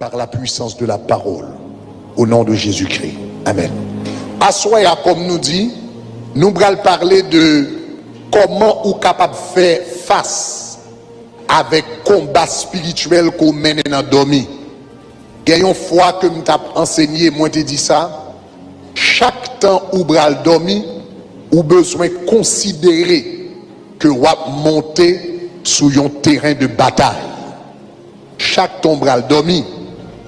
par la puissance de la parole. Au nom de Jésus-Christ. Amen. Assoya, comme nous dit, nous allons parler de comment ou capable de faire face avec combat spirituel qu'on mène dans dormi. Il y a une fois que nous t'ai enseigné, moi te dit ça, chaque temps où bral dormi, ou besoin de considérer que vous monter sur un terrain de bataille. Chaque temps bral dormi,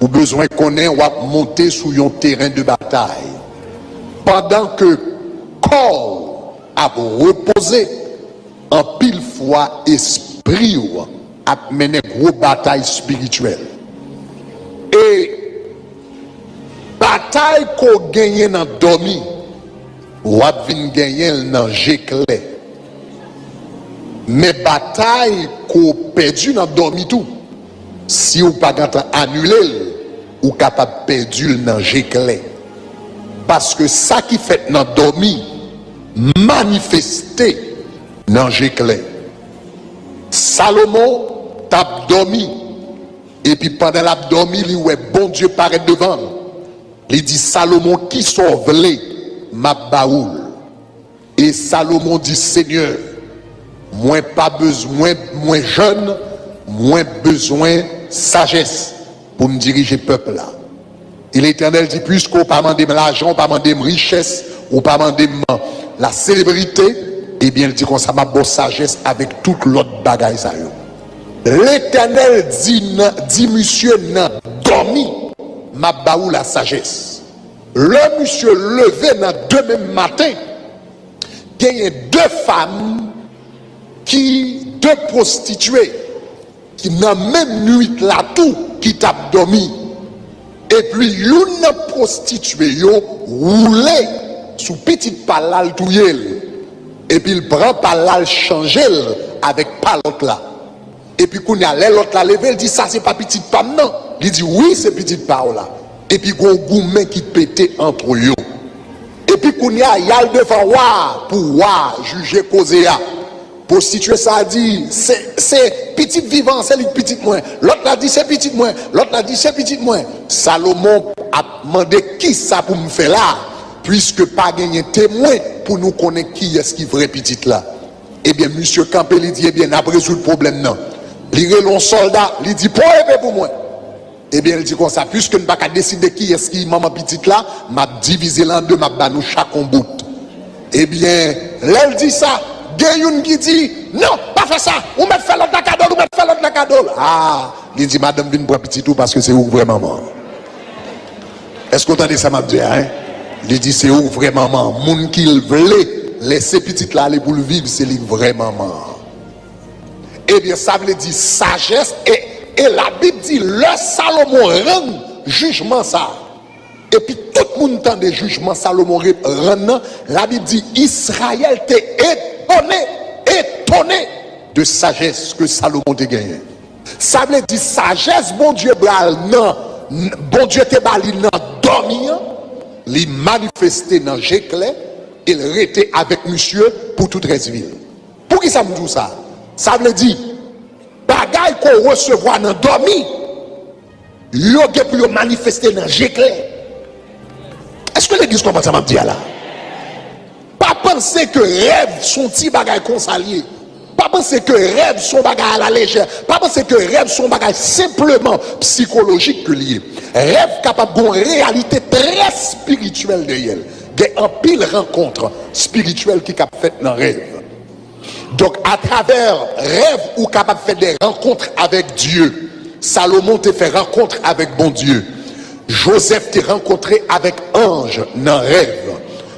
ou besoin qu'on ait monter sur un terrain de bataille. Pendant que corps a reposé, en pile fois esprit a mené une bataille spirituelle. Et bataille qu'on gagne dans dormi, ou a gagner dans jéclé. Mais bataille qu'on perdu dans dormi tout. Si ou pas annulé, ou capable perdu dans jéclé. Parce que ça qui fait dans dormi, manifesté dans jéclé. Salomon tape dormi. Et puis pendant l'abdomen, il ouais bon Dieu paraît devant. Il dit Salomon qui sauve les ma baoul. Et Salomon dit Seigneur, moins pas besoin, moins jeune, moins besoin sagesse pour me diriger peuple là. Et l'Éternel dit puisqu'on pas demander l'argent, on pas demander richesse, on pas demander la célébrité, et bien il dit qu'on ça m'a bonne sagesse avec toute l'autre bagaille ça yo. L'Éternel dit monsieur n'a dormi m'a baou la sagesse. Le monsieur levé dans demain matin, il y a deux femmes deux prostituées qui dans même nuit là tout qui tapent dormi. Et puis une prostituée yo roulé sous petite palal touyel. Et puis il prend palal changer avec palot là. Et puis quand il y a l'autre là levé, il dit ça c'est pas petite femme non. Il dit oui c'est petite parole là. Et puis il y a un gourmet qui pétait entre eux. Et puis quand il y a devant pour juger causer à. Pour situer ça dit c'est petite vivant, c'est les petites moins. L'autre l'a dit c'est petite moins. L'autre l'a dit c'est petite moins. Salomon a demandé qui ça pour me faire là, puisque pas gagner témoin pour nous connaître qui est-ce qui vrai petite là. Eh bien monsieur Campbell il dit eh bien n'a pas résolu le problème non. Il relon soldat, il dit pour moi. Eh bien il dit comme ça, puisque nous pas qu'à décider qui est-ce qui maman petite là, m'a divisé en deux, m'a banou chaque en bout. Eh bien elle dit ça. Gayoun qui dit non, pas faire ça, ou me fait l'autre cadeau, ou me fait l'autre cadeau. Ah, il dit madame vient pour petit tout parce que c'est où vraiment maman. Est-ce que vous entendez ça m'a dit hein? Il dit c'est où vraiment maman. Moun qui voulait laisser petite là aller pour le vivre, c'est lui vraiment maman. Eh bien ça veut dire sagesse et la Bible dit le Salomon rend jugement ça. Et puis tout le monde entend des jugements Salomon rend. La Bible dit Israël t'est étonné de sagesse que Salomon a gagné. Ça veut dire sagesse, bon Dieu, bon Dieu te bali nan dormi, il manifesté dans Jéclé, il était avec monsieur pour toute Resville. Pour qui ça me dit ça? Ça veut dire, bagaille qu'on recevoir dans dormi, il a pour manifester dans Jéclé. Est-ce que l'église comprend ça m'a dit là? Pas penser que rêve sont petits bagages consaliés. Pas penser que rêve sont bagages à la légère. Pas penser que rêve sont bagages simplement psychologiques que liés. Rêve capable d'une réalité très spirituelle de elle. Il y a un pile rencontre spirituelle qui est faite dans rêve. Donc à travers rêve ou capable de faire des rencontres avec Dieu. Salomon te fait rencontre avec bon Dieu. Joseph te rencontré avec ange dans rêve.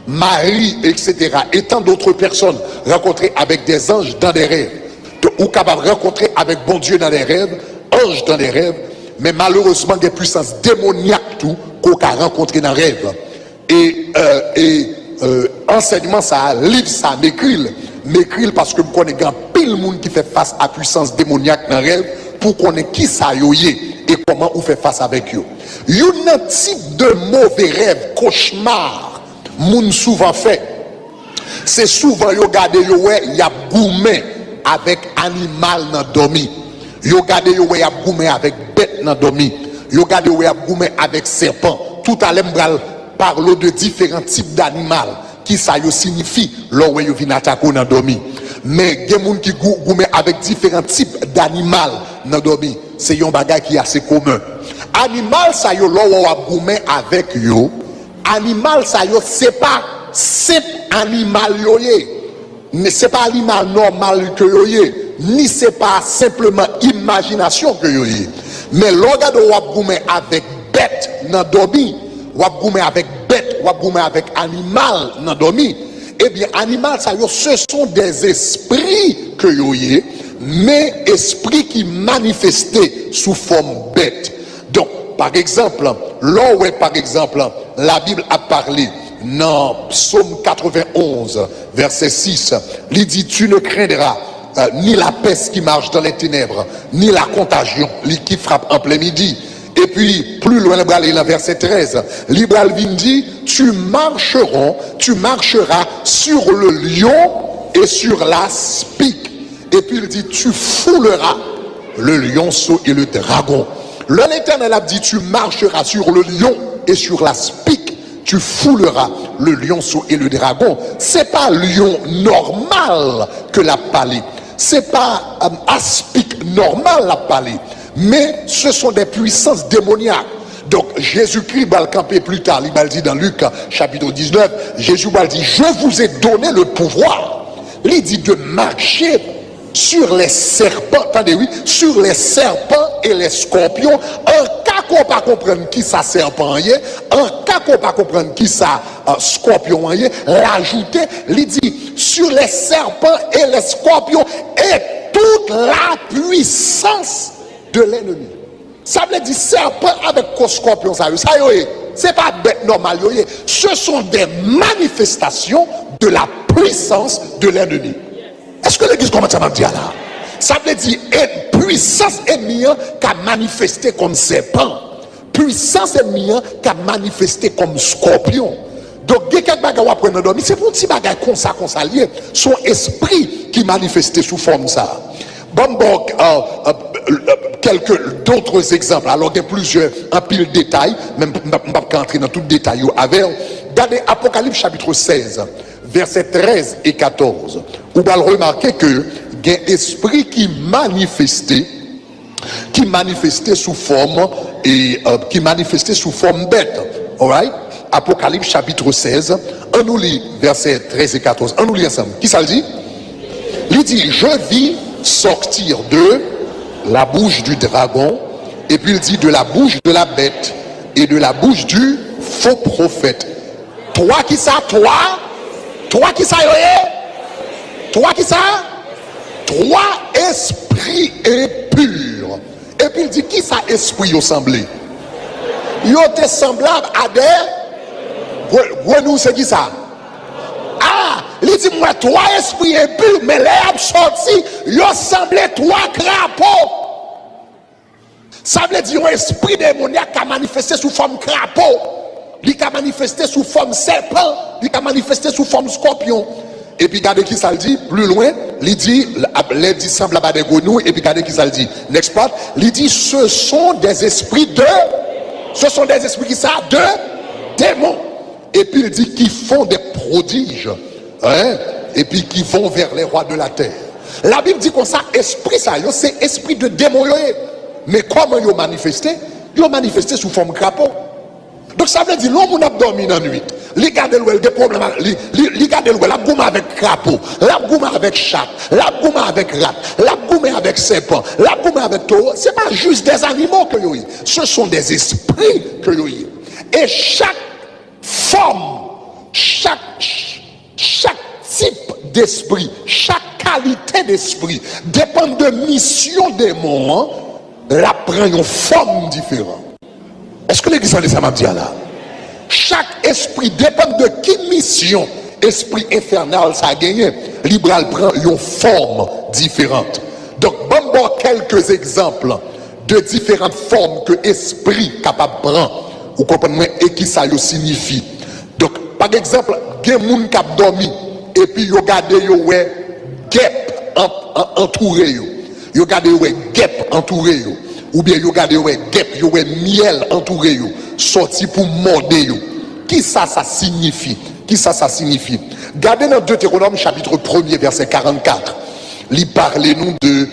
Marie, etc. Et tant d'autres personnes rencontrées avec des anges dans des rêves. Ou capables de rencontrer avec bon Dieu dans des rêves, anges dans des rêves, mais malheureusement des puissances démoniaques tout qu'on a rencontré dans des rêves. Et enseignement ça, livre ça, m'écrit parce que je connais grand pile monde qui fait face à puissance démoniaque dans des rêves pour connaître qui ça yoye et comment on fait face avec eux. Il y a un type de mauvais rêve, cauchemar. Moun souvent fait, c'est souvent yo gade yo ouais y a gourmet avec animal dans dormi. Yo gade yo ouais y a gourmet avec bête dans dormi. Yo gade ou ap goumen avec serpent. Tout à l'heure parle de différents types d'animaux qui ça yo signifie lorsque yo vinn attaquer dans dormi. Mais gen moun qui goumen avec différents types d'animaux dans dormi. C'est un bagage qui est assez commun. Animal ça yo lorsque ap goumen avec yo. Animal ça yo c'est pas simple animal yo yé. C'est pas animal normal que yo yé. Ni c'est pas simplement imagination que yo yé. Mais l'organe de wap goumen avec bête dans dormi, wap goumen avec bête, wap goumen avec animal dans dormi. Eh bien, animal, ça yo, ce sont des esprits que yo yé, mais esprits qui manifestaient sous forme bête. Donc, par exemple, là où par exemple, la Bible a parlé dans Psaume 91, verset 6, il dit, tu ne craindras ni la peste qui marche dans les ténèbres, ni la contagion qui frappe en plein midi. Et puis, plus loin, le verset 13, Libral dit, tu marcheras sur le lion et sur la spique. Et puis il dit, tu fouleras le lionceau et le dragon. L'Éternel a dit, tu marcheras sur le lion et sur la spique. Tu fouleras le lionceau et le dragon. C'est pas lion normal que l'a parlé. C'est pas aspic normal la parler, mais ce sont des puissances démoniaques. Donc Jésus-Christ va le camper plus tard, il va le dire dans Luc chapitre 19, Jésus va le dire, je vous ai donné le pouvoir. Il dit de marcher sur les serpents, attendez oui, sur les serpents et les scorpions, en cas qu'on pas comprendre qui ça serpent est, en cas qu'on pas comprendre qui ça scorpion est, l'ajouter, il dit sur les serpents et les scorpions et toute la puissance de l'ennemi. Ça veut dire serpent avec scorpion, ça c'est pas bête normale, ce sont des manifestations de la puissance de l'ennemi. Est-ce que l'église commence à me dire là? Ça veut dire puissance ennemie qui a manifesté comme serpent, puissance ennemie qui a manifesté comme scorpion. Donc, il y a quelques bagages à prendre dans c'est pour un petit bagage comme ça lié, son esprit qui manifestait sous forme ça. Bon, quelques d'autres exemples. Alors, il y a plusieurs, un pile de détails, même je ne vais pas entrer dans tout le détail avec. Regardez Apocalypse chapitre 16, versets 13 et 14. Vous allez remarquer que il y a un esprit qui manifestait sous forme et qui manifestait sous forme bête. Alright? Apocalypse chapitre 16, on nous lit versets 13 et 14. On nous lit ensemble. Qui ça le dit? Il dit, je vis sortir de la bouche du dragon, et puis il dit de la bouche de la bête et de la bouche du faux prophète. Toi qui ça? Toi qui ça? Toi qui ça? Trois esprits impurs. Et puis il dit, qui ça esprit yo semblé? Yo te semblable à des nous c'est qui ça? Ah, il dit moi trois esprits impurs, mais les sorti, yo semblé trois crapauds. Ça veut dire un esprit démoniaque qui a manifesté sous forme crapaud, il a manifesté sous forme serpent, il a manifesté sous forme scorpion. Et puis regardez qui ça le dit plus loin, il dit les disciples à des grenouilles, et puis regardez qui ça le dit. Next part, il dit ce sont des esprits qui ça de démons. Et puis il dit qu'ils font des prodiges, hein? Et puis qui vont vers les rois de la terre. La Bible dit comme ça, esprit ça, c'est esprit de démon. Mais comment ils ont manifesté? Ils ont manifesté sous forme crapaud. Donc ça veut dire l'homme a dormi dans la nuit. Il garde des problèmes, il garde la gouma avec crapaud, la gouma avec chat, la gouma avec rat, la gouma avec serpent, la gouma avec taureau. Ce n'est pas juste des animaux que vous avez. Ce sont des esprits que vous avez. Et chaque forme, chaque type d'esprit, chaque qualité d'esprit dépend de mission des moments, la prend une forme différente. Est-ce que l'église de Samadia là? Chaque esprit dépend de qui mission esprit infernal ça a gagné. Libral prend une forme différente. Donc, bon, quelques exemples de différentes formes que esprit capable de prendre. Vous comprenez et qui ça signifie. Donc, par exemple, il y a des gens qui ont dormi et puis ils regardent guêpe entouré. Ils regardent guêpe entouré. ou bien yo gade ouais guêpe, yo ouais miel entouré yo, sorti pour morder yo. Qui ça signifie? Qui ça signifie? Gardez dans Deutéronome chapitre 1er verset 44. Il parle nous de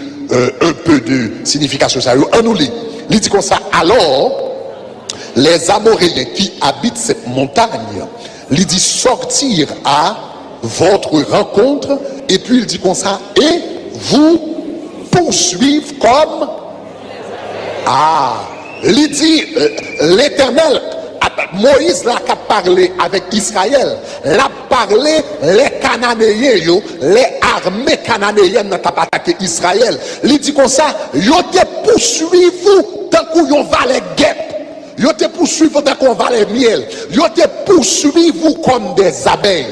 un peu de signification ça. On nous lit. Il dit comme ça, alors les Amoréens qui habitent cette montagne, il dit sortir à votre rencontre, et puis il dit comme ça, et vous poursuivre comme il dit l'Éternel, Moïse l'a parlé avec Israël, l'a parlé les Cananéens, les armées cananéennes n'ont pas attaqué Israël. Il dit comme ça, yo te poursuivre tant qu'on yon va les guêpes, yo te poursuivre tant qu'on va les miel, yo te poursuivre comme des abeilles.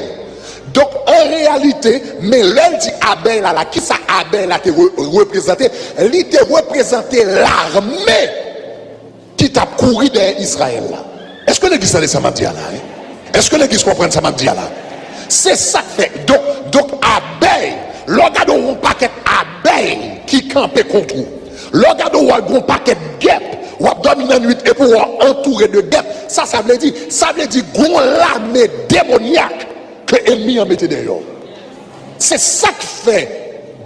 Donc en réalité, mais l'elle dit abeille là, qui ça abeille là te représenté? Il te représenté l'armée qui t'a couru derrière Israël là. Est-ce que l'église a ça m'a dit là? Est-ce que l'église comprend ça m'a dit là? C'est ça que fait. Donc abeille, regardez un paquet d'abeilles qui campent contre vous. Regardez un paquet de guêpes. Ou dormir dans la nuit et pour entourer de guêpes. Ça veut dire qu'on l'armée démoniaque que l'ennemi a mis derrière. C'est ça que fait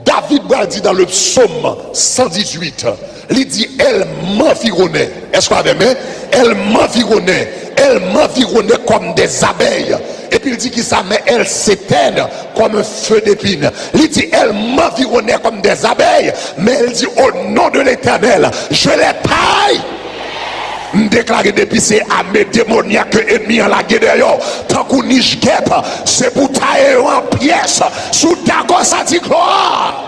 David dit dans le psaume 118. Il dit, elle m'environnait. Est-ce qu'on avait mis? Elle m'environnait comme des abeilles. Et puis il dit qu'il ça, mais elle s'éteigne comme un feu d'épine. Il dit, elle m'environnait comme des abeilles, mais elle dit, au nom de l'Éternel, je les taille. Déclaré depuis ces armées démoniaques que l'ennemi a la guerre. Tant qu'on niche guêpe, c'est pour tailler en pièces. Sous d'accord, ça dit gloire.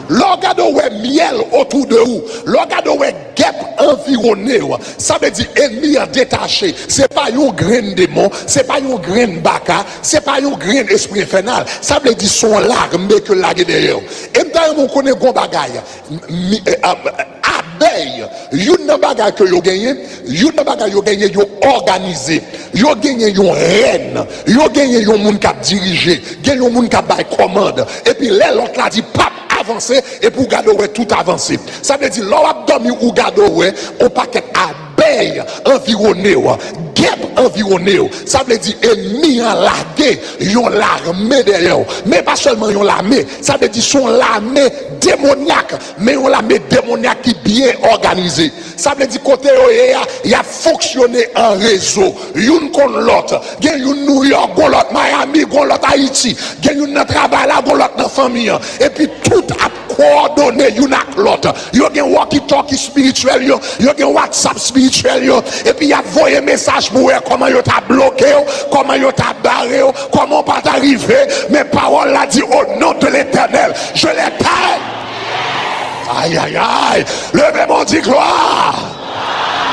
Regardez où est miel autour de vous. Regardez où est guêpe environné. Ça veut dire ennemi a détaché. C'est pas un grain démon, c'est pas un grain baka, c'est pas un grain esprit infernal. Ça veut dire son l'armée que la guerre derrière. Et maintenant on connaît gon bagaille. Abeille, yon bagay que yo gagné, yo organisé, yo gagné yon reine, yo gagné yon moun k'ap dirigé, gagné yon moun k'ap bay commande, et puis l'autre la dit pap avancer et pour garder tout avancer. Ça veut dire l'on dormi ou garder on paquet abeille environné, guêpe environné. Ça veut dire ennemi en largué, yon l'armée derrière. Mais pas seulement yon l'armée, ça veut dire son l'armée démoniaque, mais yon l'armée démoniaque qui bien organisée. Ça veut dire côté il a fonctionné en réseau. Yon kon l'autre, gen yon New York, gon l'autre Miami, gon l'autre Haïti, gen yon nan travail là, gon l'autre dans famille. Et puis tout a coordonné yon ak l'autre. Yo gen walkie-talkie spirituel yo gen WhatsApp spirituel yo. Et puis y a voyé message pour comment yo t'a bloqué, comment yo t'a barré, comment pas t'arriver. Mais parole l'a dit au nom de l'Éternel, je les taille. Aïe aïe aïe, levez mon dit gloire.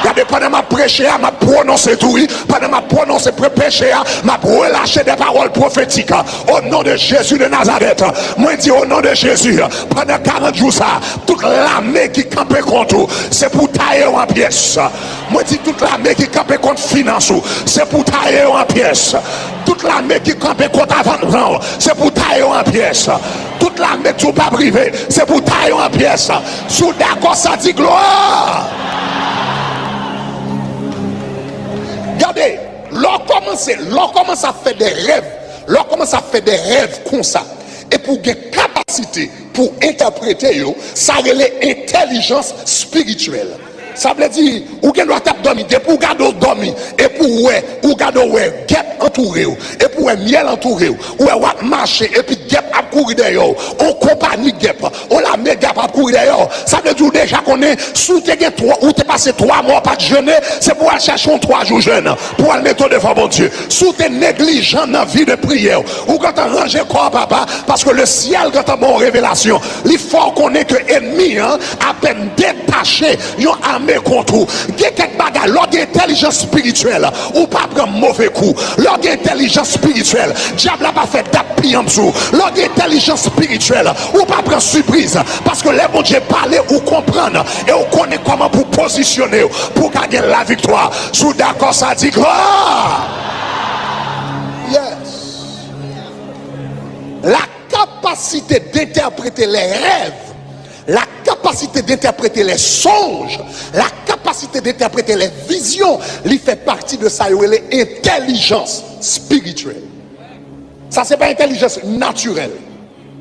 Regardez, pendant ma prêcher, ma prononcer tout, pendant ma prononcer prêcher, ma relâcher des paroles prophétiques au nom de Jésus de Nazareth. Moi dis au nom de Jésus, pendant 40 jours ça, toute l'armée qui campait contre vous, c'est pour tailler en pièces. Moi dis toute l'armée qui campait contre finance, c'est pour tailler en pièces. Toute l'armée qui campait contre avant, c'est pour tailler en pièces. Toute l'armée qui n'est pas privée, c'est pour tailler en pièces. Sous d'accord, ça dit gloire. Regardez, l'on commence à faire des rêves, l'on commence à faire des rêves comme ça. Et pour avoir capacité pour interpréter, ça relève intelligence spirituelle. Ça veut dire, ou gen doit dormir, et pour garder dormir, et pour ou garder guêpe entouré, et pour miel entouré, ou marcher, et puis guêpe à courir derrière, on compagnie guêpe, on la met guêpe à courir derrière. Ça veut dire déjà qu'on est sous tes ou t'es passé 3 mois pas de jeûner, c'est pour aller chercher 3 jours jeûne, pour aller mettre devant mon Dieu. Sous tes négligents dans la vie de prière, ou quand tu ranges quoi, papa, parce que le ciel, quand tu as mon révélation, il faut qu'on ait que ennemi, à peine détaché, yon armé contre vous. Il y a quelques bagages, l'intelligence spirituelle, ou pas prendre mauvais coup. L'intelligence spirituelle, diable n'a pas fait d'appui en dessous. L'intelligence spirituelle, ou pas prendre surprise, parce que les bon Dieu parler ou comprendre, et on connaît comment pour positionner, pour gagner la victoire. Sous d'accord, ça dit gloire. Yes. La capacité d'interpréter les rêves, la capacité d'interpréter les songes, la capacité d'interpréter les visions, il fait partie de ça, l'intelligence spirituelle. Ça, c'est pas intelligence naturelle.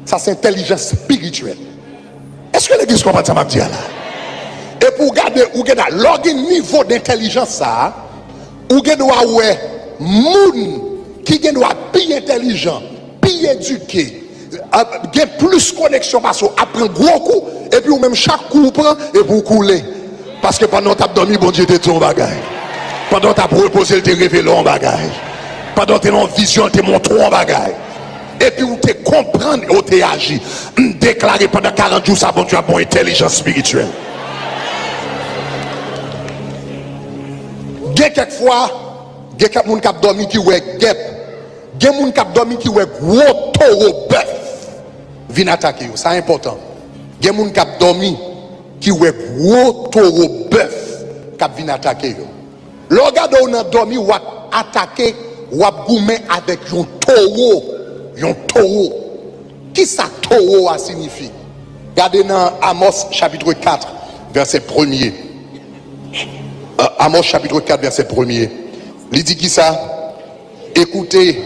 Ça, c'est intelligence spirituelle. Est-ce que l'église comprend ça, m'a dit là? Et pour regarder, où est le niveau d'intelligence, ça, où est ouais, moun qui doit bien intelligent, bien éduqué, il y a plus de connexion parce qu'on apprend gros coup, et puis ou même chaque coup prend et pour couler. Parce que pendant que tu as dormi, bon Dieu, tu es ton bagage. Pendant que tu as reposé, tu es révélé en bagage. Pendant que tu es en vision, tu es montré en bagage. Et puis, où tu comprends et où tu agi. Déclaré pendant 40 jours, ça, bon Dieu, a bon intelligence spirituelle. Il y a quelquefois, il y a quelqu'un qui a dormi qui ouais guêpe. Il y a quelqu'un qui a dormi qui ouais gros taureau bœuf. Vient attaquer, c'est important. Il y a quelqu'un qui a dormi qui ouais gros taureau bœuf qui vient attaquer. Le gars où on a dormi ou a attaqué ou a goumé avec un taureau. Un taureau. Qui ça taureau a signifié? Regardez dans Amos chapitre 4, verset 1er. Amos chapitre 4, verset 1er. Il dit qui ça? Écoutez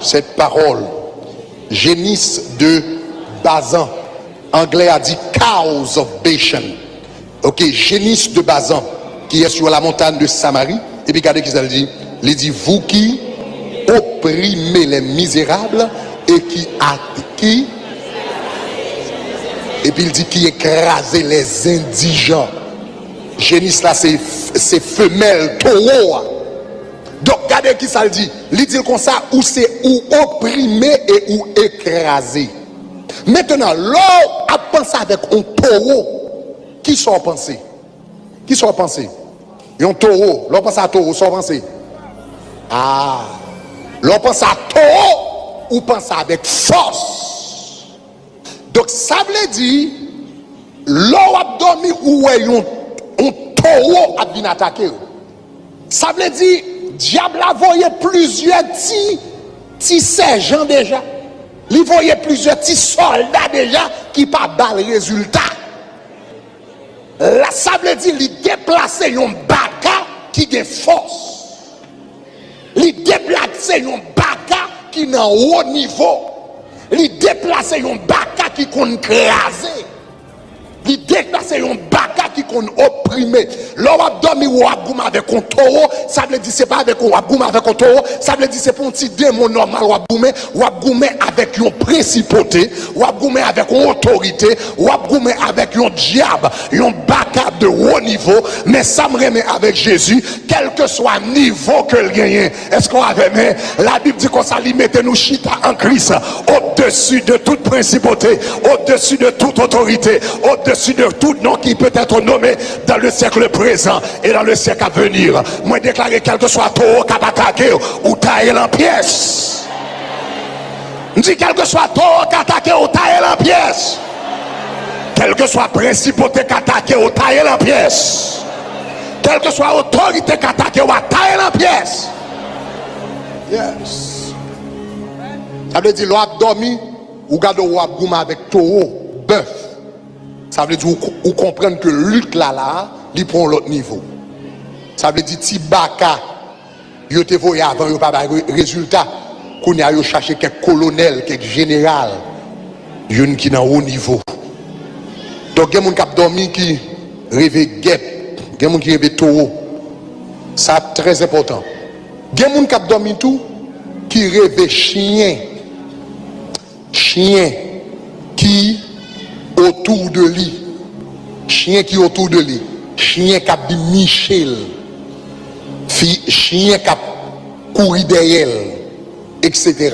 cette parole. Génisse de Bazan. Anglais a dit cows of Bashan. Ok, génisse de Bazan, qui est sur la montagne de Samarie. Et puis regardez qui ça dit. Il dit vous qui opprimez les misérables et qui et puis il dit qui écrasez les indigents. Génisse là c'est femelle taureau. Donc regardez qui ça le dit. Il dit comme ça où c'est ou opprimé et ou écrasé. Maintenant l'homme a pensé avec un taureau. Qui sont pensés? Qui sont pensés? Un taureau. L'homme pense à taureau, sont pensés. Ah. L'on pense à taureau ou pense avec force. Donc ça veut dire l'on a dormi ou un taureau a bien attaqué. Ça veut dire diable a voyé plusieurs petits sergents déjà. Il voyait plusieurs petits soldats déjà qui pas bas le résultat. Là ça veut dire il déplacer un baka qui a force. Li déplace un baka qui est en haut niveau. Li déplace un baka qui est crasé. Li déplace un baka qui est opprimé. L'homme a dormi ou a goumé avec un taureau. Ça veut dire c'est pas avec un goumé avec un taureau. Ça veut dire c'est pour un petit démon normal ou a goumé avec une principauté. Ou a goumé avec une autorité. Ou a goumé avec un diable. Un baka de haut niveau. Mais ça me remet avec Jésus. Quel que soit le niveau que le gagne. Est-ce qu'on avait mis? La Bible dit qu'on s'allie mettez nous chita en Christ. Au-dessus de toute principauté. Au-dessus de toute autorité. Au-dessus de tout nom qui peut être nommé dans le siècle présent et dans le siècle à venir. Moi déclarer quel que soit taureau qui a attaqué ou taillé en pièces. Je dis quel que soit taureau qui a attaqué ou taillé en pièces. Quel que soit principauté qui a attaqué ou taillé en pièces. Quelle que soit autorité qui a attaqué ou taillé en pièces. Yes. Ça veut dire l'on a dormi ou gade ou a goumé avec taureau, bœuf. Ça veut dire ou comprendre que lutte là, il prend l'autre niveau. Ça veut dire si baka, yo te voyé avant, yo pas de résultat, qu'on y a yo cherché quelques colonels, quelques général, yon qui dans haut niveau. Donc il y a des gens qui dormi qui rêve guêpe, il y a des gens qui rêve taureau. Ça très important. Il y a des gens qui dormi tout qui rêve chien. Chien qui autour de lui, chien qui autour de lui, chien qui a dit Michel, chien qui a couru derrière, etc.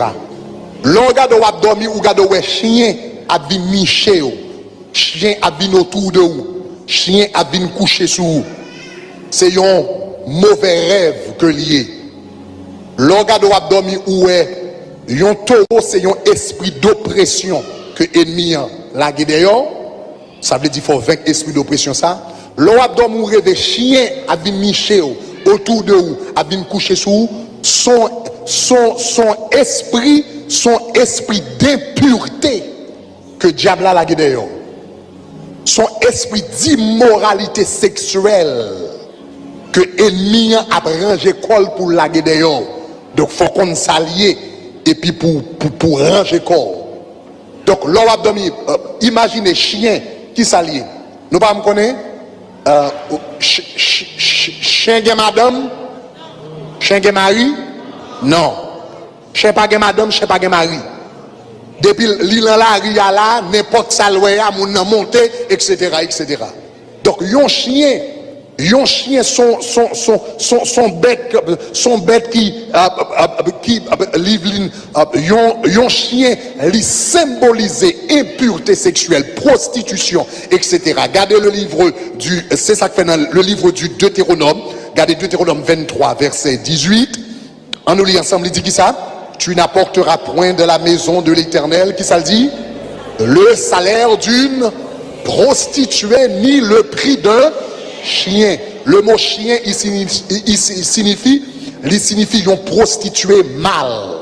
L'on regarde ou a dormi ou regarde ou chien a dit Michel, chien a dit autour de vous, chien a dit couché sur vous. C'est un mauvais rêve que lié. L'on regarde ou a dormi ou est un taureau, c'est un esprit d'oppression que ennemi la guédéon, ça veut dire qu'il faut vaincre l'esprit d'oppression ça. L'on a dormi ou rêve chien a dit Michel autour de vous, a dit couché sur vous, son esprit d'impureté que diable a la guédéon. son esprit d'immoralité sexuelle que l'ennemi a rangé col pour la dehors. Donc, il faut qu'on s'allie et puis pour ranger corps. Donc, l'homme abdomen, imaginez chien qui s'allie. Nous pas me connaître chien et madame, chien et mari? Non. Chien pas et madame, chien pas et mari. Depuis l'île la ria là, n'importe salouéa, moun nan monte, etc., etc. Donc, yon chien son bête qui yon chien li symboliser impureté sexuelle, prostitution, etc. Regardez le livre du, c'est ça que fait dans le livre du Deutéronome. Regardez Deutéronome 23, verset 18. On nous lit ensemble, il dit qui ça? Tu n'apporteras point de la maison de l'Éternel, qui ça le dit? Le salaire d'une prostituée, ni le prix d'un chien. Le mot chien, il signifie une prostituée mâle.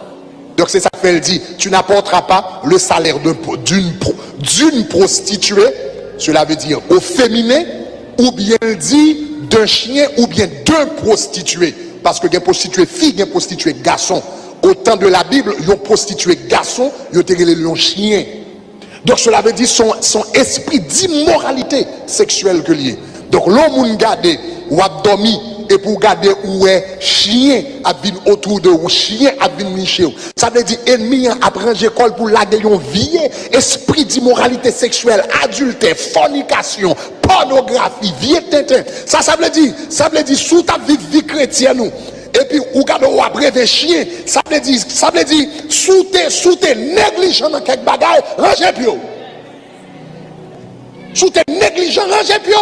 Donc c'est ça qu'elle dit. Tu n'apporteras pas le salaire d'une prostituée. Cela veut dire au féminin, ou bien dit d'un chien, ou bien d'un prostitué. Parce que il y a prostituée fille, il y a prostituée garçon. Au temps de la Bible, il y a prostitué garçon, il y a un chien. Donc cela veut dire son esprit d'immoralité sexuelle que lié. Donc l'homme garde ou a dormi et pour garder où est chien a venu autour de ou chien a venu nicher. Ça veut dire ennemi a rangé col pour la un vieux esprit d'immoralité sexuelle, adultère, fornication, pornographie, vieux tintin. Ça veut dire sous ta vie chrétienne et puis ou garde ou après des chiens, ça veut dire sous tes négligents dans quelque bagaille, rangez pio. Sous tes négligents, rangez pio.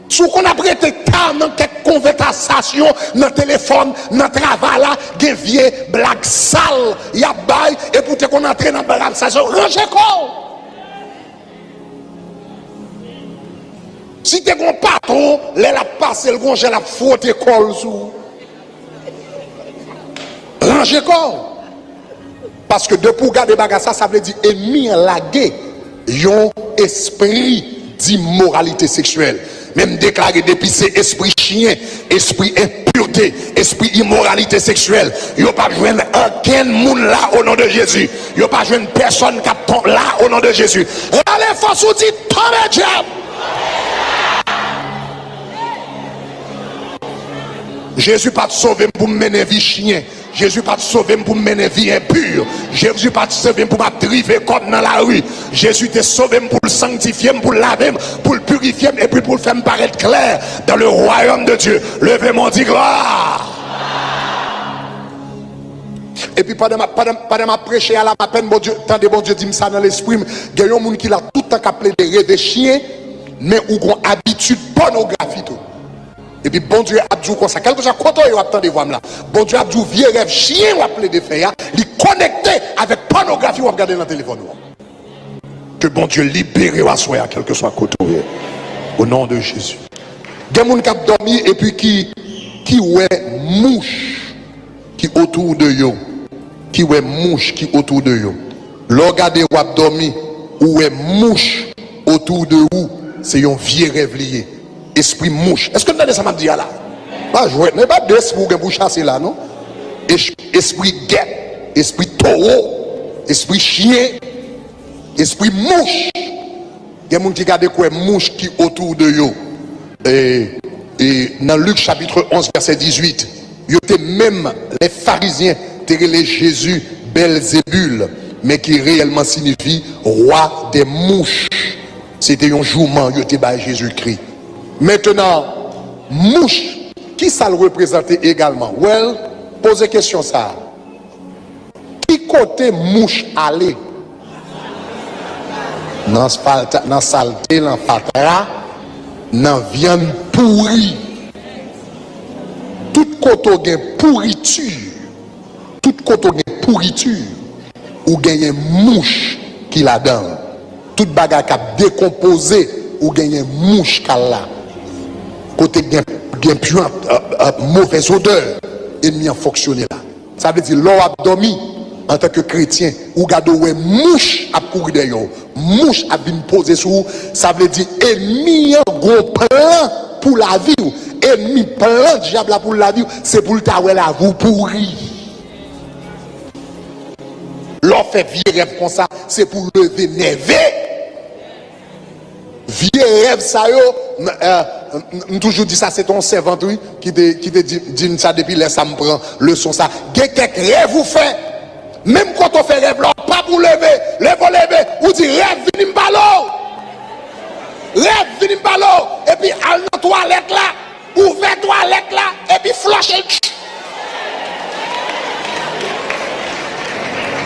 Sous qu'on a prêté temps dans quelques conversations, dans le téléphone, dans le travail, là, des vieux blagues sales, il y a bail, et pour te qu'on entre dans la conversation, rangez quoi. Si tu es un patron, là, la passe, le gonge, la faute école sous. Rangez quoi. Parce que de pour garder bagarre, ça veut dire ennemi lagué, yon esprit d'immoralité sexuelle. Même déclaré depuis c'est esprit chien, esprit impureté, esprit immoralité sexuelle. Il n'y a pas besoin aucun monde là au nom de Jésus. Il n'y a pas besoin de personne qui tombe là au nom de Jésus. Allez, force ou dit, tombez diable. Jésus pas te sauver pour me mener vie chien. Jésus pas te sauver pour me mener vie impure. Jésus pas te sauver pour me driver comme dans la rue. Jésus te sauvé pour le sanctifier, pour le laver, pour le purifier et puis pour le faire paraître clair dans le royaume de Dieu. Levez-moi, dit gloire. Et puis pendant ma prêcher à la peine, bon Dieu, tant de bon Dieu dit ça dans l'esprit, il y a un monde qui l'a tout le temps appelé des rêves chiens, mais où ont habitude pornographie tout. Et puis bon Dieu a dit comme ça, quelque chose quand on attend des voix là. Bon Dieu a dit vieux rêve chien ou appelé des faits, il connecté avec pornographie ou regarder dans le téléphone. Que bon Dieu libère à soi, quel que soit côté. Au nom de Jésus. Il y a des gens qui ont dormi et puis qui ouais mouche qui autour de eux. Qui ouais mouche qui autour de eux. Regardez ou a dormi ou ouais mouche autour de vous, c'est un vieux rêve lié. Esprit mouche. Est-ce que vous avez ça m'a dit là? Pas jouer. Mais pas d'esprit pour chasser là, non? Esprit guet, esprit taureau, esprit chien, esprit mouche. Il y a des gens qui regardent quoi mouche qui autour de eux. Et dans Luc chapitre 11, verset 18, il y a même les pharisiens qui les Jésus Belzébul, mais qui réellement signifie roi des mouches. C'était un jouement, il était par Jésus-Christ. Maintenant, mouche, qui ça le représentait également? Well, posez question ça. Qui côté mouche aller? Dans saleté, dans patra, dans viande pourrie. Tout côté gain pourriture. Tout côté gain pourriture. Ou gagne mouche qui la donne. Toute bagarre qui a décomposé ou gagne mouche qui la. Côté gain mauvaise odeur, ennemi a fonctionné là. Ça veut dire l'eau a dormi en tant que chrétien, ou gado ouais mouche à courir derrière, mouche à venir poser sur vous, ça veut dire ennemi en gros plan pour la vie, ennemi plan diable pour la vie, c'est pour le taouer la vous pourri. L'on fait vieux rêve comme ça, c'est pour lever névé. Vieux rêve ça yo, toujours dit ça, c'est ton servant qui te dit ça depuis là, ça me prend leçon ça. Quelques rêves vous fait, même quand on fait rêve là, pas pour lever, ou dit rêve vini m'balo. Rêve vini m'balo, et puis al dans toilette là, ouvert toilette là, et puis flusher.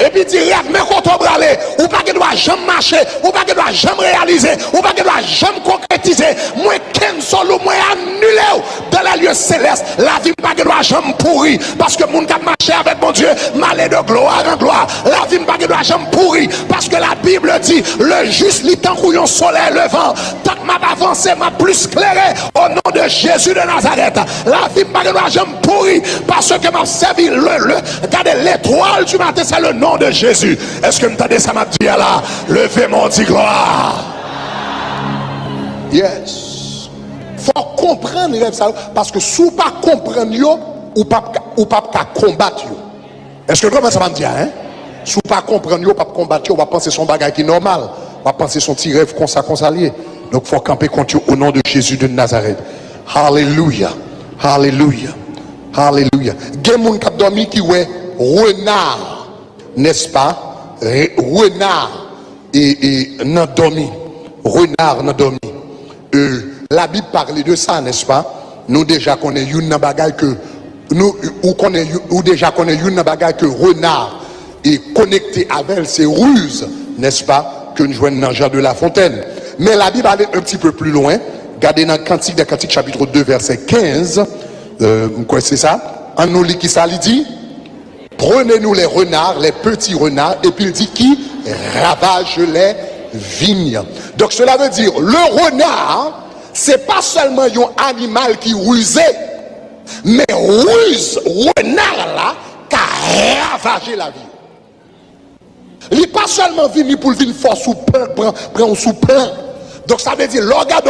Et puis dire rêve, mais quand on brale, ou pas que doit jamais marcher, ou pas que doit jamais réaliser, ou pas que doit jamais concrétiser, moi cancel ou moi annuler dans la lieu céleste, la vie pas que doit jamais pourrir, parce que mon cap marcher avec mon Dieu, m'aller de gloire en gloire, la vie pas que doit jamais pourrir, parce que la Bible dit, le juste lit tant couillon soleil levant, tant que m'a avancé, m'a plus clairé, au nom de Jésus de Nazareth, la vie pas que doit jamais pourrir, parce que m'a servi regardez l'étoile du matin, c'est le nom de Jésus. Est-ce que vous entendez ça m'a dit là? Levez mon dit gloire. Yes. Faut comprendre ça parce que si vous pas comprendre yo ou pas combattre yo. Est-ce que comment ça m'a dit hein? Si vous pas comprendre yo, pas combattre yo, on va penser son bagage qui est normal. On va penser son petit rêve comme ça lié. Donc faut camper contre yo au nom de Jésus de Nazareth. Alléluia. Alléluia. Alléluia. Gen moun k'ap dormi qui ouais renard. N'est-ce pas? Renard et n'a dormi. Renard n'a dormi. La Bible parle de ça, n'est-ce pas? Nous déjà connaissons une bagaille que nous ou déjà connaissons une bagaille que renard est connecté avec ses ruses, n'est-ce pas? Que nous joignons dans Jean de La Fontaine. Mais la Bible allait un petit peu plus loin. Regardez dans Cantique des Cantiques chapitre 2 verset 15. Quoi c'est ça? En nous lit qui ça dit? Prenez-nous les renards, les petits renards, et puis il dit qui ravage les vignes. Donc cela veut dire, le renard, c'est pas seulement un animal qui rusait, mais renard là, qui a ravagé la vie. Il n'est pas seulement venu pour venir force sous prendre sous plein. Donc ça veut dire, l'organe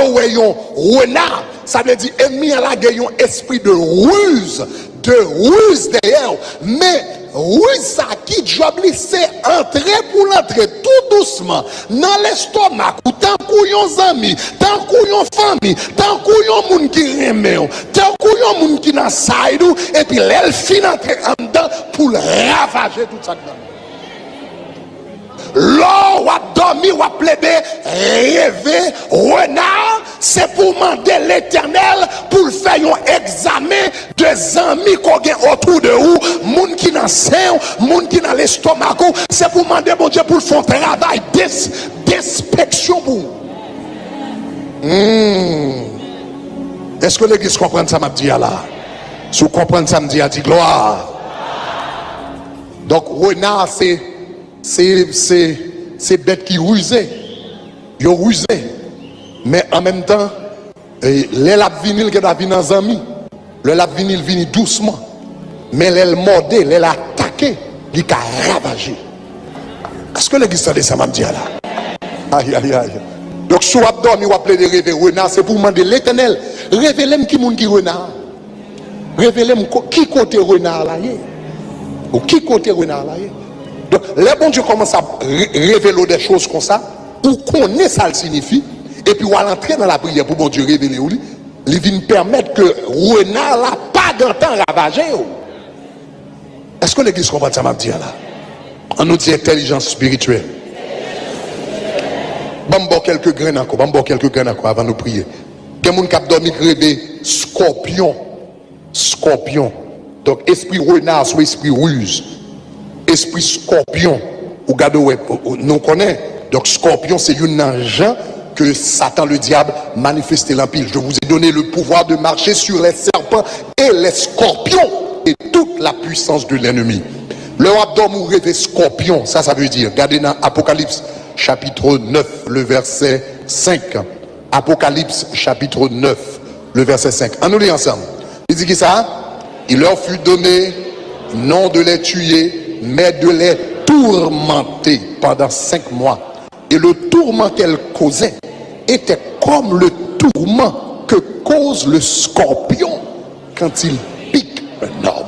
renard, ça veut dire, ennemi à la gagne un esprit de ruse derrière. Mais ruse ça qui job c'est entrer pour l'entrer tout doucement dans l'estomac, ou tant qu'on yon ami, tant qu'on yon famille, tant qu'on yon moun qui remet, tant qu'on yon moun qui dans side, et puis l'elle fin entrer en dedans pour ravager tout ça dedans. L'or ou a dormi ou a plaidé, rêver, renard, c'est pour demander l'éternel pour faire un examen des amis qu'on a autour de vous, moun qui dans sein, moun qui dans l'estomac, c'est pour demander mon Dieu pour faire un travail d'inspection pour vous. Est-ce que l'église comprend ça m'a dit là? Si vous comprenez ça, me dit à dit gloire. Donc renard c'est bête qui rusait. Yo rusé. Mais en même temps, les lap vinil qui a venu dans amis, le lap vinil vini doucement. Mais les mordé, les attaqué, il a ravagé. Est-ce que l'église de ça m'a dit là? Aïe aïe aïe. Donc si vous avez dormi, vous appelez des rêves renard, c'est pour demander l'éternel. Révélez-moi qui moun qui renard. Révélez-moi qui côté renard là. Ou qui côté renard là. Donc, les bons Dieu commence à révéler des choses comme ça, ou connaît ça le signifie, et puis on va entrer dans la prière pour bon Dieu révéler, il vient permettre que renard là pas d'entendre ravager. Est-ce que l'église comprend ça m'a dit là? On nous dit intelligence spirituelle. Bon quelques graines encore, avant de prier. Il y a des gens qui ont dormi rêver scorpion. Donc esprit renard soit esprit ruse. Esprit scorpion, ou gado nous connaît. Donc scorpion c'est une engin que Satan le diable manifesté l'empile. Je vous ai donné le pouvoir de marcher sur les serpents et les scorpions et toute la puissance de l'ennemi. Le abdomen ou rêve scorpion, ça veut dire, regardez dans Apocalypse chapitre 9, le verset 5. Apocalypse chapitre 9, le verset 5. On nous lit ensemble. Il dit que ça, il leur fut donné nom de les tuer mais de les tourmenter pendant 5 mois. Et le tourment qu'elle causait était comme le tourment que cause le scorpion quand il pique un homme.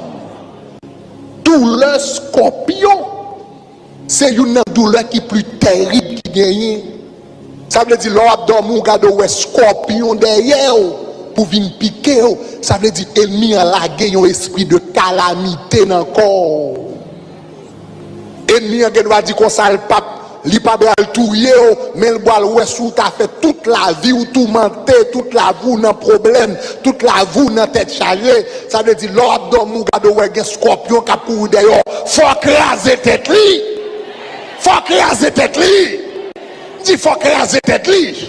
Douleur scorpion, c'est une douleur qui est plus terrible qui gagne. Ça veut dire l'on dormi ou garde un scorpion derrière pour venir piquer. Ça veut dire ennemi a lagué un esprit de calamité dans le corps. Ennemi a dit qu'on ça le pape, il pas le touyer, mais le bois ouest où t'as fait toute la vie ou tout menté, toute la vie dans problème, toute la vie dans tête chargée. Ça veut dire l'on dormi ou garde un scorpion qui a pour derrière. Faut craser tête li. Faut craser tête li. Il faut craser tête li.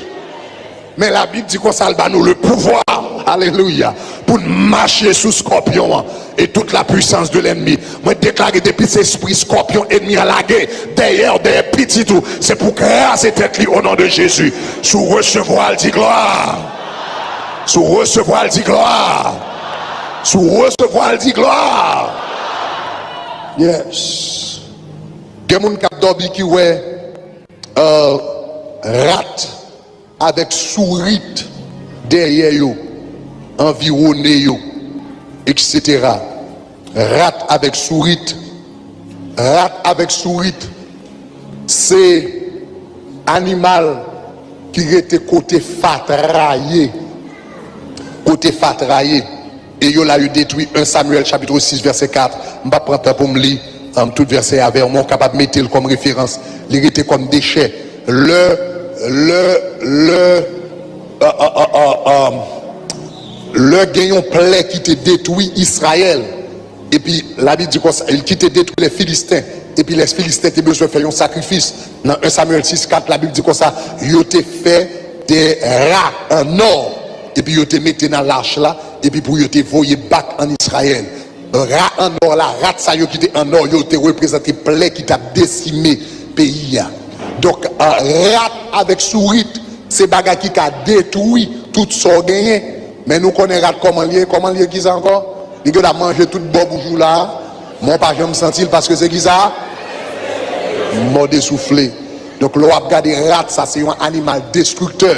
Mais la Bible dit qu'on salve nous le pouvoir, alléluia, pour marcher sous scorpion et toute la puissance de l'ennemi. Moi déclarer depuis cet esprit scorpion ennemi à la guerre, derrière petit tout, c'est pour craser tête li au nom de Jésus. Sous recevoir dit gloire. Sous recevoir dit gloire. Sous recevoir dit gloire. Yes. Il y a des gens qui ont dormi qui ouais rat avec souris derrière eux, environné eux, etc. Rat avec souris, c'est animal qui était côté fatraillé, et il a eu détruit 1 Samuel chapitre 6 verset 4. Je vais prendre temps pour me lire tout verset avec moi, capable de mettre comme référence. Il était comme déchet. Le gagnant plaie qui te détruit Israël. Et puis la Bible dit qu'il qui te détruit les Philistins. Et puis les Philistins ont besoin de faire un sacrifice. Dans 1 Samuel 6, 4, la Bible dit comme ça, ils ont fait des rats en or. Et puis ils ont mis dans l'arche là. Et puis pour ils ont voyé back en Israël. Rat en or là, rat ça qui était en or, ils ont représenté plaie qui t'a décimé pays. Donc rat avec souris, c'est bagarre qui a détruit tout ce gagné. Mais nous connaissons rat comment lié qui ça encore? Il a mangé tout bon boujou là. Moi pas je me sentir parce que c'est qui ça? Mort essoufflé. Donc l'on a regardé rat, ça c'est un animal destructeur.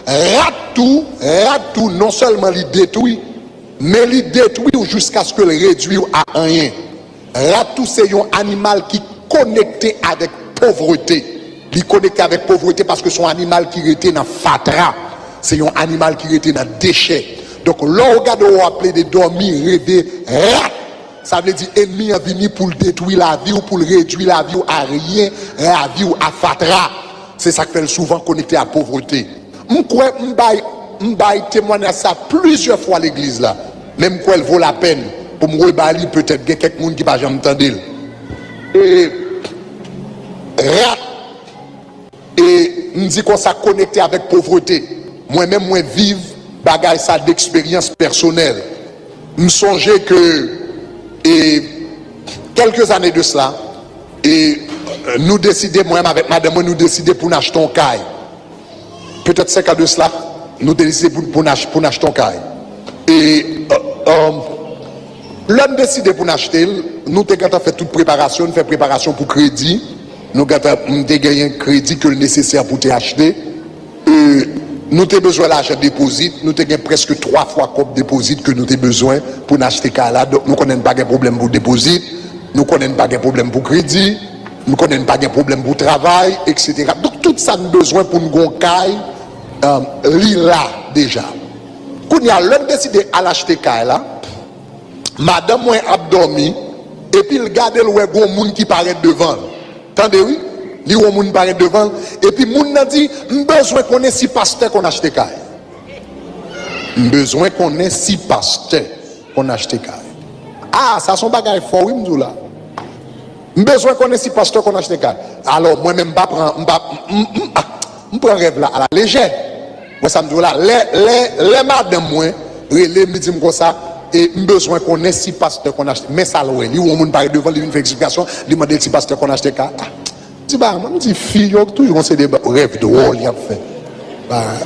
Rat tout non seulement il détruit, mais il détruit jusqu'à ce que le réduise à rien. Rat tout c'est un animal qui est connecté avec pauvreté. Il est connecté avec pauvreté parce que son animal qui était dans fatra, c'est un animal qui était dans déchet. Donc l'organe on appelé de dormir, rêver, rat. Ça veut dire ennemi est venu pour détruire la vie ou pour réduire la vie à rien, la vie à fatra. C'est ça qui fait souvent connecté à pauvreté. Je témoigner ça plusieurs fois à l'église là. Même quoi elle vaut la peine pour me reballer peut-être quelqu'un qui va jamais entendre. Et rat et me dit qu'on s'est connecté avec pauvreté. Moi-même moi vive bagaille ça d'expérience personnelle. Me songer que et quelques années de cela et nous décidons moi-même avec madame nous décidons pour acheter un caille. Peut-être 5 ans de cela nous décidons pour acheter un caille. Et l'homme décidé pour acheter, nous avons fait toute préparation, nous fait préparation pour crédit. Nous avons gagné un crédit que le nécessaire pour acheter. Nous avons besoin de l'argent déposit. Nous avons presque 3 fois comme déposit que nous avons besoin pour acheter là. Donc nous ne connaissons pas de problème pour déposit. Nous ne connaissons pas de problème pour crédit. Nous ne connaissons pas de problème pour travail, etc. Donc tout ça nous avons besoin pour nous gagner là déjà. Quand il y a l'homme décidé à l'acheter là, madame moi a dormi et puis il garde le monde qui paraît devant. Attendez oui, il y a un monde qui paraît devant et puis monde a dit besoin qu'on ait 6 pasteurs qu'on achète caille. Besoin qu'on ait 6 pasteurs qu'on achète caille. Ah, ça son bagage fort oui m'dou là. Besoin qu'on ait 6 pasteurs qu'on achète caille. Alors moi même pas prend rêve là à la légère. Moi ça me dit là les madame moi relé me dit comme ça et besoin qu'on ait 6 pasteurs qu'on achète mais ça loin lui on monde parler devant lui une explication lui demander 6 pasteurs qu'on achète car dis bah moi me dit fille toujours on se des rêve de rôle il a fait bah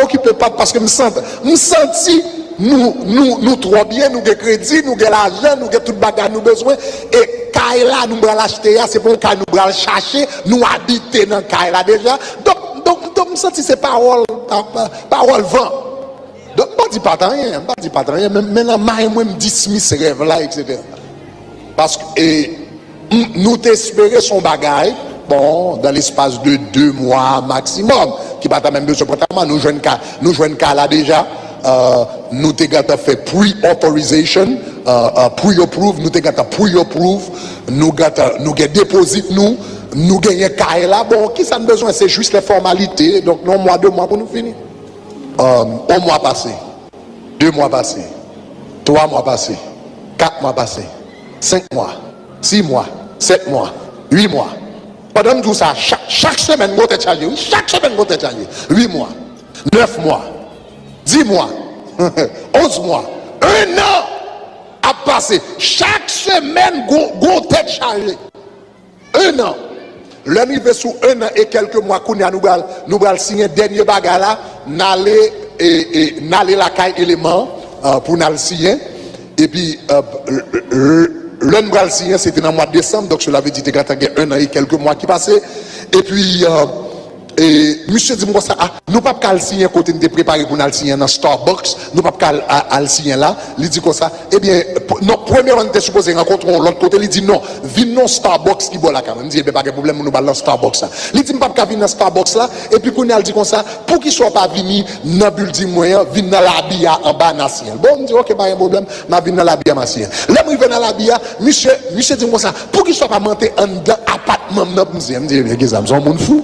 occupé pas parce que me senti nous trop bien nous gain crédit nous gain l'argent nous gain toute bagarre nous besoin et Kaila nous allons l'acheter, c'est pour que nous allons chercher, nous habiter dans Kaila déjà. Donc, me senti c'est parole vent. Donc, je ne dis pas rien, maintenant, je me dismiss ce rêve-là, etc. Parce que nous t'espérons son bagage, bon, dans l'espace de 2 mois maximum, qui va même besoin de nous jouons qu'à là déjà. Nous avons fait pre-authorization, pre-approve, nous avons pre-approve, nous avons déposé, nous gagnons qu'à là. Bon, qui ça a besoin? C'est juste les formalités. Donc, non, 2 mois pour nous finir. 1 mois passé, 2 mois passés, 3 mois passés, 4 mois passés, 5 mois, 6 mois, 7 mois, 8 mois. Pendant tout ça, chaque semaine, vous êtes chargé. Chaque semaine, vous êtes chargé. 8 mois, 9 mois, 10 mois, 11 mois, 1 an a passé. Chaque semaine, vous êtes chargé. 1 an. L'arrivée sous 1 an et quelques mois, nous allons signer dernier bagarre là, n'aller la caille élément pour nous signer. Et puis, l'un va le signer, c'était dans le mois de décembre, donc cela veut dire qu'il y a 1 an et quelques mois qui passaient. Et puis, monsieur dit moi ça, nous pas qu'à le signer côté de préparé pour nous le signer dans Starbucks, nous pas qu'à le signer là. Il dit comme ça, eh bien, non, premièrement, on était supposé rencontrer l'autre côté, il dit non, viens dans Starbucks qui boit la cam. Il dit, eh bien, pas de problème, nous allons dans Starbucks là. Il dit, pas qu'à venir dans Starbucks là, et puis, qu'on a dit comme ça, pour qu'il soit pas venu dans le building moyen, venir dans la bia en bas dans ciel. Bon, on dit, ok, pas de problème, mais venir dans la bia en ciel. Là, je vais dans la bia, monsieur dit comme ça, pour qu'il soit pas monté en dedans appartement, je me dis, eh bien, ça me semble fou.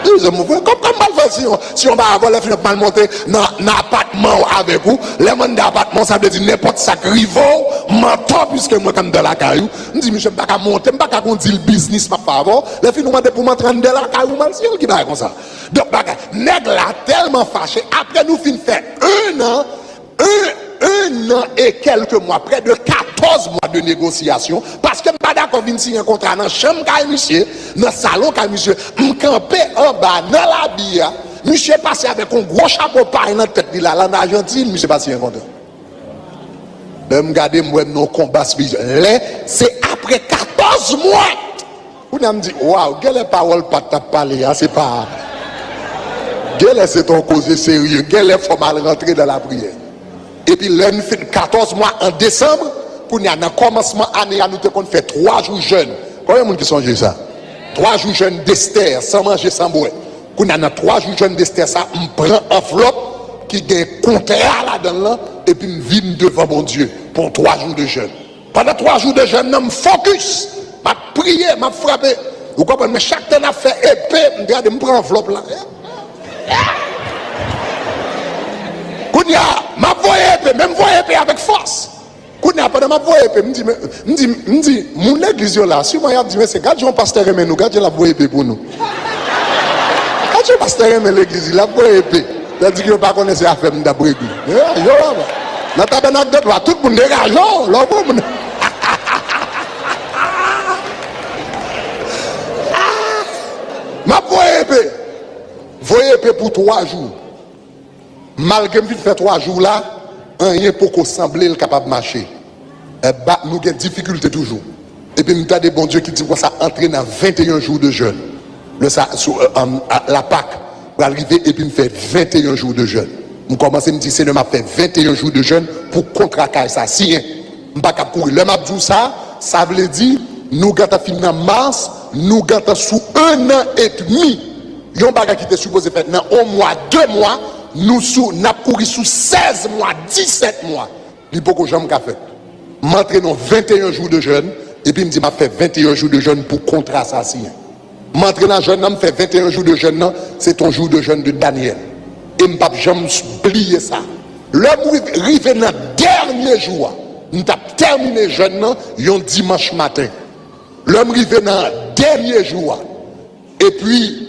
Comme mal fait si on va avoir le film mal monter dans l'appartement avec vous, les gens d'appartement ça veut dire n'importe ça rivo, mentor puisque moi comme dans la caillou, je dis monsieur pas qu'à monter, pas qu'à conduire le business ma faveur, les filles nous demandent pour m'entrer dans la caillou mal si qui va comme ça. Donc nèg là tellement fâché après nous fin faire 1 an et quelques mois, près de 14 mois de négociation, parce que je ne suis pas d'accord de signer un contrat dans la chambre, monsieur, dans le salon, monsieur, je campé en bas, dans la bière, monsieur passé avec un gros chapeau pareil dans la tête, là, en Argentine, monsieur passé un contrat. Je me regarde, moi, nos combats spirituels, c'est après 14 mois. Vous me dites, waouh, quelle parole pas ta parler, c'est pas. Quelle c'est ton cause sérieux, quelle faut mal rentrer dans la prière. Et puis, l'un fait 14 mois en décembre, pour nous, dans le commencement de l'année, nous avons fait 3 jours jeunes. Combien de monde qui songe ça? 3 jours jeunes d'Esther, sans manger, sans boire. Pour nous, dans 3 jours jeunes d'Esther, ça, on prend enveloppe qui a un contrat là-dedans, et puis, on vient devant mon Dieu pour 3 jours de jeûne. Pendant 3 jours de jeûne, je focus, je prié, je frappé. Vous comprenez? Mais chaque temps, je fait épée, je prends enveloppe là. Kounia, m'a voyé épée, même voyé épée avec force. Kounia, pendant m'a voyé épée, me dit, mon église là, si moi y a dit, mais c'est gardez un pasteur aimé nous, gardez la voyé épée pour nous. Gardez un pasteur aimé l'église, la voyé épée. Il a dit qu'il ne pas connaître ces affaires d'après lui. Dans le tabernacle de toi, tout le monde dégage, là, m'a voyé épée. Voyé épée pour 3 jours. Malgré que je fais 3 jours là, rien pour qu'on semble capable de marcher. Nous avons des difficultés toujours. Et puis nous avons des bons dieux qui disent que ça entre dans 21 jours de jeûne. La Pâque pour arriver et puis nous fait 21 jours de jeûne. Nous commençons à me dire, c'est le m'a fait 21 jours de jeûne pour contraquer ça. Si, je ne pas courir. Le m'a dit ça veut dire, nous avons fini en mars, nous avons sous 1 an et demi. Il y a un bagage qui était supposé faire dans 1 mois, 2 mois. Nous avons couru sous 16 mois, 17 mois. Il faut que j'aime fait. M'entraîne dans 21 jours de jeûne. Et puis, il me dit, m'a fait 21 jours de jeûne pour contre assassiner. M'entraîne dans jeûne, m'a fait 21 jours de jeûne, c'est ton jour de jeûne de Daniel. Et m'a pas jamais oublié ça. L'homme arrivé dans le dernier jour, nous avons terminé jeûne, un dimanche matin. L'homme arrivé dans le dernier jour. Et puis,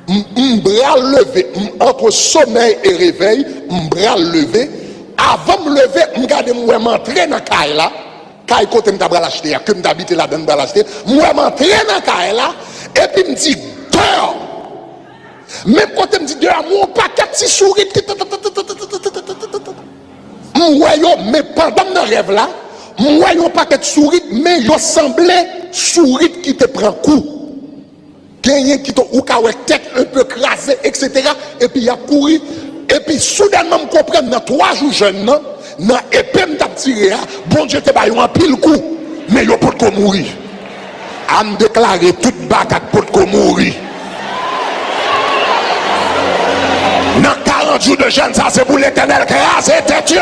m'bral levé, entre sommeil et réveil, m'bral levé. Avant de me lever, m'garde moi m'entrer dans caille là, caille côté m'tabral acheter, que m'habite là dans m'bral acheter, moi m'entrer dans caille là, et puis me dit dehors. Même côté me dit dehors, mon paquet si souris. Moi mais pendant mon rêve là, Moi, yon paquet de souris, mais yon semblait souris qui te prend coup. Gagné qui te ou tête un peu crasée, etc. Et puis il a couru. Et puis soudainement, je comprends, dans 3 jours jeunes, dans épée, je tiré, bon Dieu te bat un pile coup, mais il peut pas mourir. A me déclarer toute bagarre pour mourir. Dans 40 jours de jeûne, ça c'est pour l'Éternel craser tête.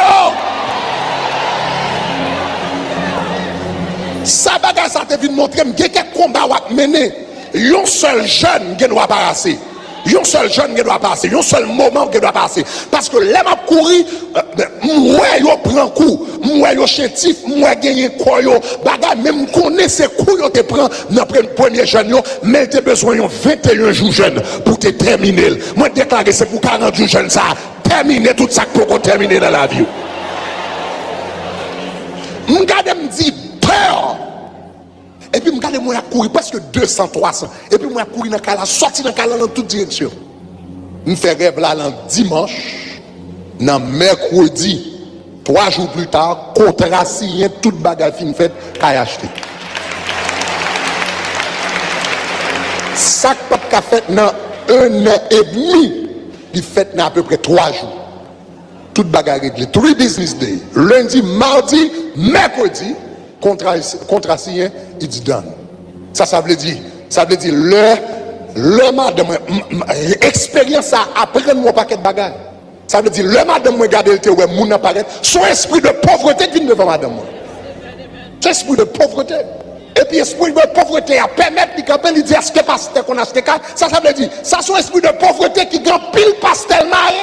Ça bagarre ça te vient montrer que quelques combats à mener. Un seul jeune qui doit passer. Un seul jeune qui doit passer. Un seul moment qui doit passer. Parce que les m'a couru, moi yo prend coup, moi yo chétif, moi gagné quoi yo, bagarre même connaît ces coups yo te prend dans le premier jeune yo, mais tu besoin de 21 jours jeune pour te terminer. Moi déclarer c'est pour 40 jours jeune ça, terminer tout ça pour terminer dans la vie. M'gade me dit peur. Et puis, je moi courir presque 200, 300. Et puis, moi courir dans le cala, sorti dans le cala dans toute direction. Je fais rêve là, dimanche, dans mercredi, 3 jours plus tard, contrat signé, toute bagarre fin faite, qu'à acheter. Ça que fait dans 1 an et demi, il fait dans à peu près 3 jours. Toute bagarre réglée. 3 business days. Lundi, mardi, mercredi. Contrat signé, il dit donne. Ça veut dire, le madame, expérience à apprendre mon paquet de bagages. Ça veut dire, le madame, regarde le théorie, mon apparaît, son esprit de pauvreté qui vient devant madame. Son esprit de pauvreté. Et puis, esprit de pauvreté a permettre de camper, il dit, est-ce que pasteur qu'on a acheté ça veut dire, ça son esprit de pauvreté qui gagne pile pastel marié.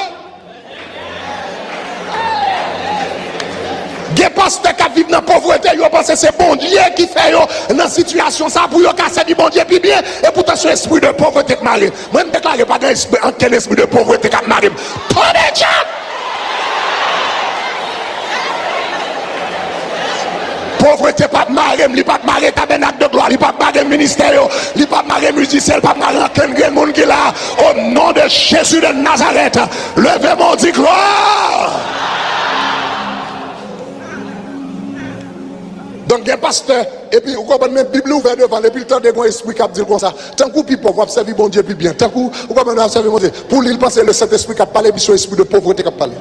Les pasteurs qui vivent dans la pauvreté, ils pensent que c'est bon Dieu qui fait dans la situation ça pour casser du bon Dieu puis bien. Et pourtant, c'est l'esprit de pauvreté qui m'arrive. Moi, je ne déclare pas quel esprit de pauvreté qui m'arrive. Tournez, Dieu! Pauvreté pas de marée, il pas de marée tabernacle de gloire, il pas de marée ministère, il pas de marée musicien, il pas de marée aucun monde qui là. Au nom de Jésus de Nazareth, levez-moi, dit gloire! Donc, il y a un pasteur, et puis, vous comprenez, la Bible ouverte devant, et puis le temps de mon esprit qui a dit comme ça. Tant que vous pauvre, vous observez bon Dieu, puis bien. Tant que vous comprenez, vous observez bon Dieu. Pour lui, il pense que le Saint-Esprit qui a parlé, puis c'est l'esprit de pauvreté qui a parlé.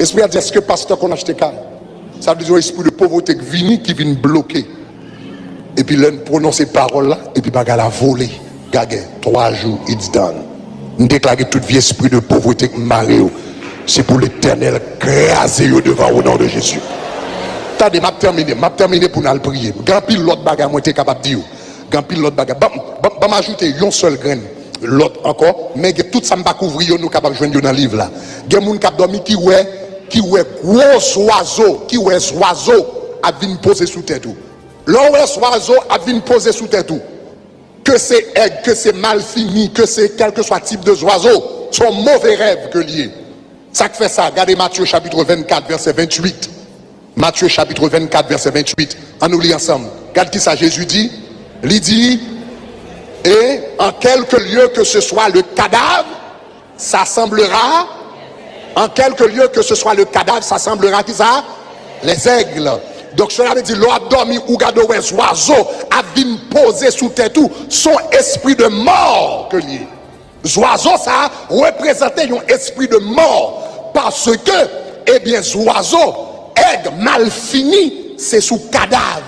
L'esprit a dit, est-ce que pasteur qu'on a acheté car? Ça veut dire l'esprit de pauvreté qui vient bloquer. Et puis, l'un prononce ces paroles-là, et puis, il a volé. Gagé, 3 jours, il dit, donne. Nous déclarons tout vieux esprit de pauvreté qui m'a c'est pour l'Éternel, craser devant au nom de Jésus. Attendez, m'a terminé pour nous prier. Grand pile l'autre bagarre, moi, t'es capable de dire. Grand pile l'autre bagarre. Bah, m'ajouter une seule graine. L'autre encore. Mais tout ça m'a couvrir, nous capable de joindre dans le livre là. Il y a des gens qui dormi qui ouais gros oiseau, qui ouais oiseau a venu poser sous tête tout. L'oiseau a venu poser sous tête tout. Que c'est aigle, que c'est mal fini, que c'est quel que soit type de oiseau, son mauvais rêve que lié. Ça fait ça. Regardez Matthieu chapitre 24, verset 28. Matthieu chapitre 24, verset 28. On nous lit ensemble. Regarde qui ça Jésus dit. Il dit, et en quelque lieu que ce soit le cadavre, s'assemblera. En quelque lieu que ce soit le cadavre, s'assemblera qui ça? Les aigles. Donc cela veut dire, l'on dormi ou gado oiseau a venu poser sous tête tout son esprit de mort que lié. Oiseau ça représentait un esprit de mort parce que, eh bien, oiseau aigle mal fini, c'est sous cadavre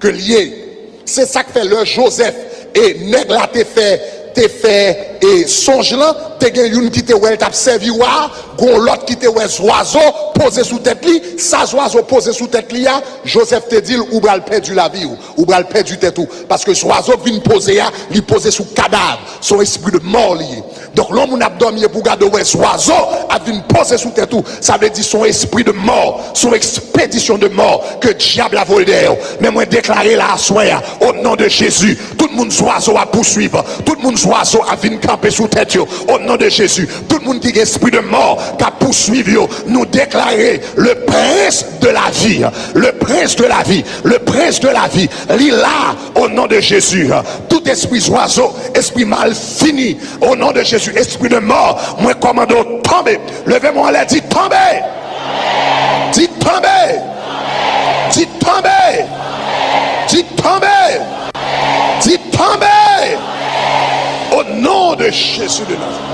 que lié. C'est ça que fait le Joseph et nègre là t'es fait et songe là t'es gagné une qui te ouais t'a servi wa gon l'autre qui te ouais oiseau posé sous tête li ça oiseau posé sous tête li a Joseph te dit ou bral perdu la vie ou bral perdu tête tout parce que oiseau vient poser a li poser sous cadavre son esprit de mort lié. Donc l'homme a dormi pour garder ouais oiseau a vient poser sous tête tout ça veut dire son esprit de mort son expédition de mort que diable a volé derrière. Mais moi déclarer là à soir au nom de Jésus tout le monde oiseau à poursuivre tout le monde oiseau a venu camper sous tête au nom de Jésus. Tout le monde qui a esprit de mort qui a poursuivi nous déclarer le prince de la vie, le prince de la vie, le prince de la vie, là au nom de Jésus. Tout esprit oiseau, esprit mal fini au nom de Jésus, esprit de mort, moi commande tomber. Levez-moi là, dit tomber, dit tomber, dit tomber. de Jésus de Nazareth.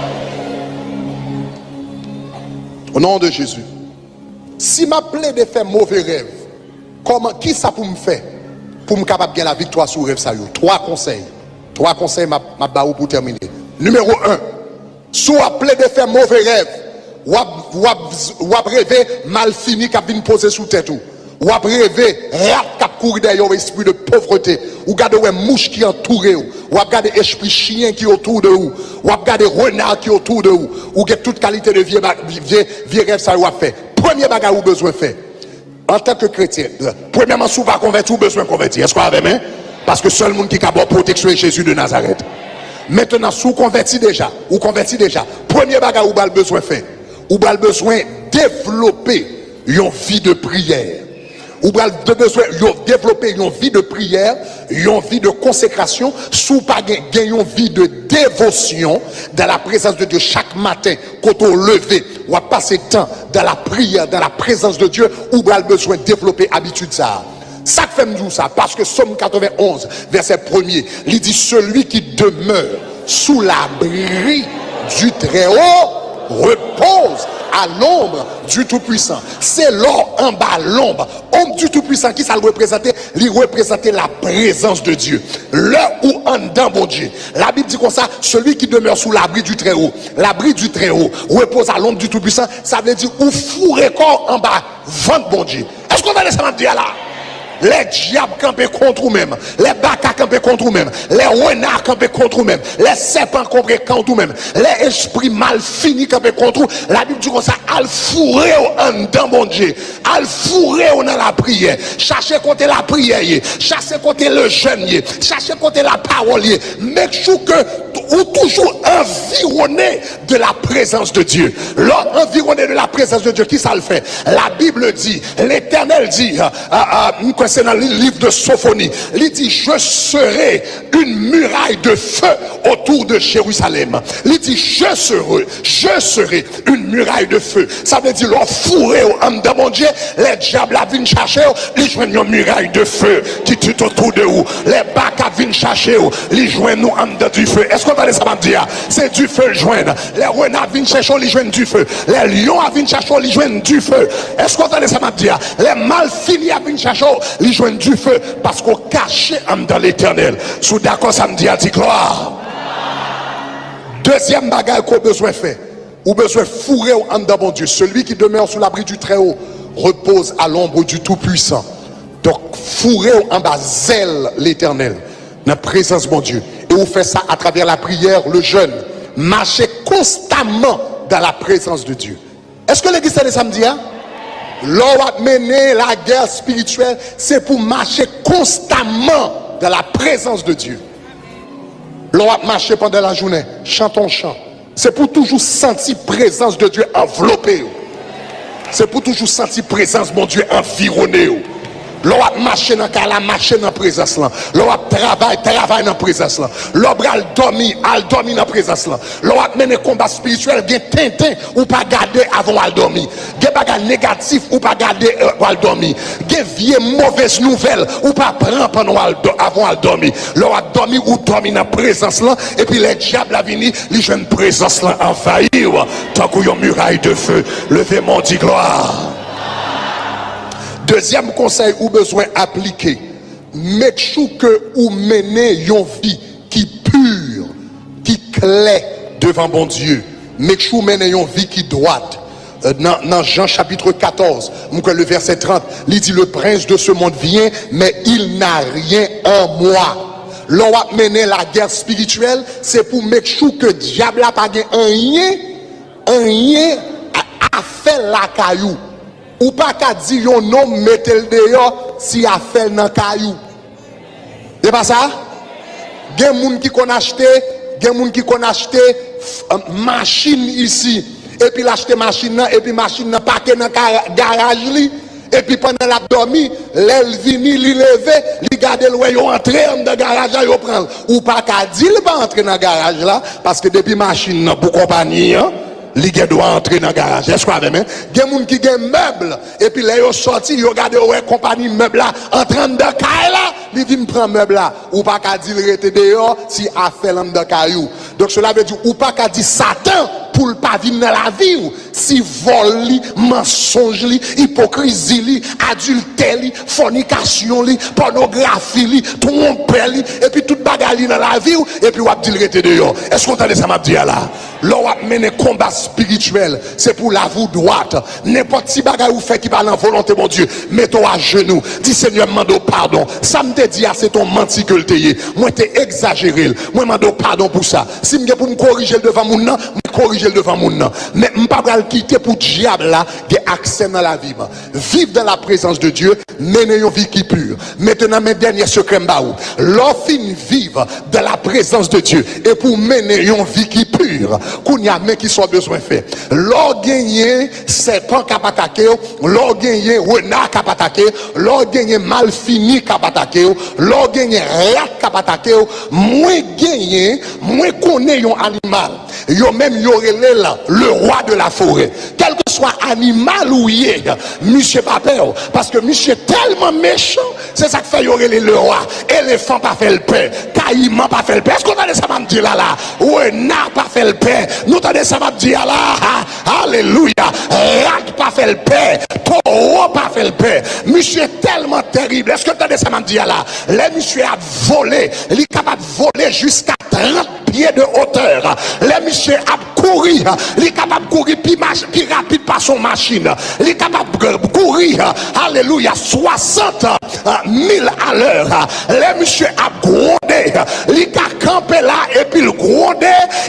Au nom de Jésus. Si ma plaie de faire mauvais rêve, qui ça pour me faire? Pour me capable de gagner la victoire sur le rêve ça yo. Trois conseils ma baou pour terminer. Numéro 1. Si vous plaît de faire mauvais rêve, ou rêver mal fini qui vient poser sous tête ou rêver rat qui courir derrière esprit de pauvreté, ou garder un mouche qui entoure ou regarder esprit chien qui autour de vous, ou regarder renard qui autour de vous, ou get toute qualité de vieux rêve ça vous a fait. Premier bagage vous besoin faire. En tant que chrétien, premièrement, si vous pas converti, vous besoin de convertir. Est-ce que vous avez main? Parce que seul le monde qui a bonne protection est Jésus de Nazareth. Maintenant, si vous converti déjà, premier bagage vous avez besoin de faire. Vous avez besoin de développer une vie de prière. Vous avez besoin de développer une vie de prière, une vie de consécration, sous pas gagner une vie de dévotion dans la présence de Dieu chaque matin, quand on lever, ou à passer temps dans la prière, dans la présence de Dieu, vous avez besoin de développer habitude ça. Ça fait nous ça, parce que Somme 91, verset 1er, il dit celui qui demeure sous l'abri du Très-Haut repose à l'ombre du Tout-Puissant. C'est l'or en bas, l'ombre. Ombre du Tout-Puissant, qui ça le représentait? Il représentait la présence de Dieu. Là où en dedans, bon Dieu. La Bible dit comme ça, celui qui demeure sous l'abri du Très-Haut. L'abri du Très-Haut repose à l'ombre du Tout-Puissant. Ça veut dire, ou fourré corps en bas, vente, bon Dieu. Est-ce qu'on va laisser ça dire là? Les diables campés contre vous-même, les bacas campés contre vous-même, les renards campés contre vous-même, les serpents campés contre vous-même, les esprits mal finis campés contre vous. La Bible dit comme ça, al fourrer en dedans, mon Dieu, al fourrer dans la prière, cherchez côté la prière, cherchez côté le jeûne, cherchez côté la parole, mais que ou toujours environné de la présence de Dieu. Environné de la présence de Dieu, qui ça le fait? La Bible dit, l'Éternel dit, c'est dans le livre de Sophonie, il dit je serai une muraille de feu autour de Jérusalem. Il dit je serai une muraille de feu. Ça veut dire leur fourré en dedans, mon Dieu, les diables viennent chercher, ils joignent une muraille de feu qui tue autour de vous. Les bacs viennent chercher, ils joignent nous en dedans du feu. Est-ce qu'on va ça dire? C'est du feu le joindre. Les renards viennent chercher, ils joignent du feu. Les lions viennent chercher, ils joignent du feu. Est-ce qu'on va ça dire? Les mal finis viennent chercher, ils joignent du feu parce qu'on cache dans l'Éternel. Sous d'accord, ça me dit à dire gloire. Deuxième bagage qu'on a besoin de faire, ou besoin de fourrer en dedans, mon Dieu. Celui qui demeure sous l'abri du Très-Haut repose à l'ombre du Tout-Puissant. Donc, fourrer en bas, zèle l'Éternel, dans la présence, mon Dieu. Et vous faites ça à travers la prière, le jeûne. Marchez constamment dans la présence de Dieu. Est-ce que l'église est samedi, hein? L'on va mener la guerre spirituelle, c'est pour marcher constamment dans la présence de Dieu. L'on va marcher pendant la journée, chantons chant. C'est pour toujours sentir présence de Dieu enveloppée. C'est pour toujours sentir présence, mon Dieu, environnée. L'on va marcher dans la marcher dans la présence là. L'on va travailler dans la présence là. L'on va dormir dans la présence là. L'on va mener combat spirituel, bien tintin ou pas garder avant de dormir. Des bagages négatifs ou pas garder avant de dormir. Des vieilles mauvaises nouvelles ou pas prendre pendant avant de dormir. L'on va dormir ou dormir dans la présence là. Et puis les diables viennent, les jeunes présence là envahir. Tant qu'il y a une muraille de feu, levez mon dit gloire. Deuxième conseil ou besoin appliquer, make sure que vous menez une vie qui pure, qui claire devant bon Dieu. Make sure que vous menez une vie qui droite. Dans Jean chapitre 14, le verset 30, il dit le prince de ce monde vient, mais il n'a rien en moi. L'on va mener la guerre spirituelle, c'est pour make sure que le diable n'a pas rien à faire la caillou. Ou pas qu'à dire un homme mettez le dehors si a fait dans caillou. C'est pas ça? Il y a des gens qui ont acheté machine ici et puis l'acheter machine et puis machine n'a pas que dans garage li et puis pendant la dormi l'elle vini li lever li garder le yo entrer dans garage là yo prendre ou pas qu'à dire il pas entrer dans garage là parce que depuis machine pour compagnie li doit entrer dans le garage. Est-ce que vous avez même? Il y a des gens qui ont meubles et puis là ils sont sortis, ils regardent ouais compagnie meuble là entrant dans caille là, il vient prendre meuble là, ou pas qu'à dire rester dehors si a fait l'homme de caillou. Donc cela veut dire ou pas qu'à dire Satan pour le pas venir dans la vie ou si vol li, mensonge li, hypocrisie li, adultère li, fornication li, pornographie li, tromper li et puis toute bagarre li dans la vie ou et puis ou a dit rester dehors. Est-ce qu'on entend ça m'a dit là? Là on a mené combat spirituel, c'est pour la vous droite. N'importe si bagarre ou fait qui parle en volonté mon Dieu, mets-toi à genoux, dis Seigneur mando pardon. Ça me te dit c'est ton menti que le t'ayé. Moi t'es exagéré. Moi mando pardon pour ça. Si m'ge pour me corriger devant mon nom, me corriger devant mon nom. Mais m'pas pas le quitter pour diable là, qui accès dans la vie. Vivre dans la présence de Dieu, mener une vie qui est pure. Maintenant mes derniers secrets m'baou. L'offre vivre dans la présence de Dieu et pour mener une vie qui est pure. Qu'on y a mais qui soit besoin faire. L'or gagner serpent cap attaquer, l'or gagner renard cap attaquer, l'or gagner mal fini cap attaquer, l'or gagner rat cap attaquer, moins gagner, moins connaît un animal. Yo même yo relè là, le roi de la forêt. Quel que soit animal ou yé, monsieur pas peur parce que monsieur tellement méchant, c'est ça qui fait yo relè le roi. Éléphant pas fait le paix, caïman pas fait le paix. Est-ce qu'on entend ça m'a dit là là? Renard pas fait le paix. Nous entendons ça m'a dit là là. Alléluia. Rat pas fait le paix. Taureau pas fait le paix. Monsieur tellement terrible. Est-ce que vous entendez ça m'a dit là? Les monsieur a volé, il est capable de voler jusqu'à 30 pieds de hauteur. Les monsieur a couru, il est capable de courir plus rapide par son machine. Il est capable de courir, alléluia, 60 000 à l'heure. Les monsieur a grondé, il a campé là et puis il grondé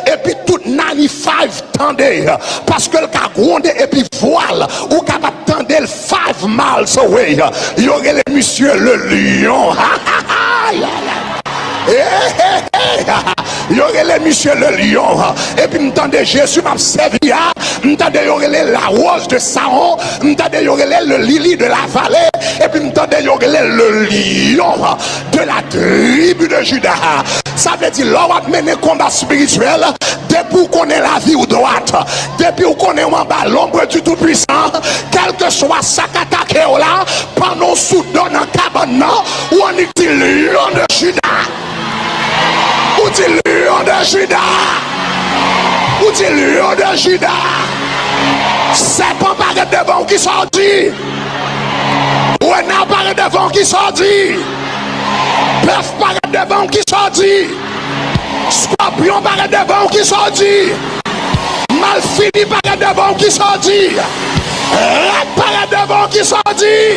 et puis tout 95 tendait parce que le a grondé et puis voile ou capable de tendre 5 miles away. Il y aurait les monsieur le lion. Il y aurait les monsieur le lion et puis m'entendez Jésus m'a servi, m'entendez il y aurait la rose de Saron, m'entendez il y aurait le lily de la vallée et puis m'entendez il y aurait le lion de la tribu de Juda. Ça veut dire l'on va mener combat spirituel depuis qu'on est la vie ou droite, depuis qu'on est en bas l'ombre du tout puissant, quel que soit ça qu'attaqué là pendant soudan en cabane ou on est dit lion de Juda. Ou dit lion de Juda. Ou dit lion de Juda. Serpent paraît devant qui sortit. Renard paraît devant qui sortit. Bœuf paraît devant qui sortit. Scorpion paraît devant qui sortit. Malfini paraît devant qui sortit. Rat paraît devant qui sortit.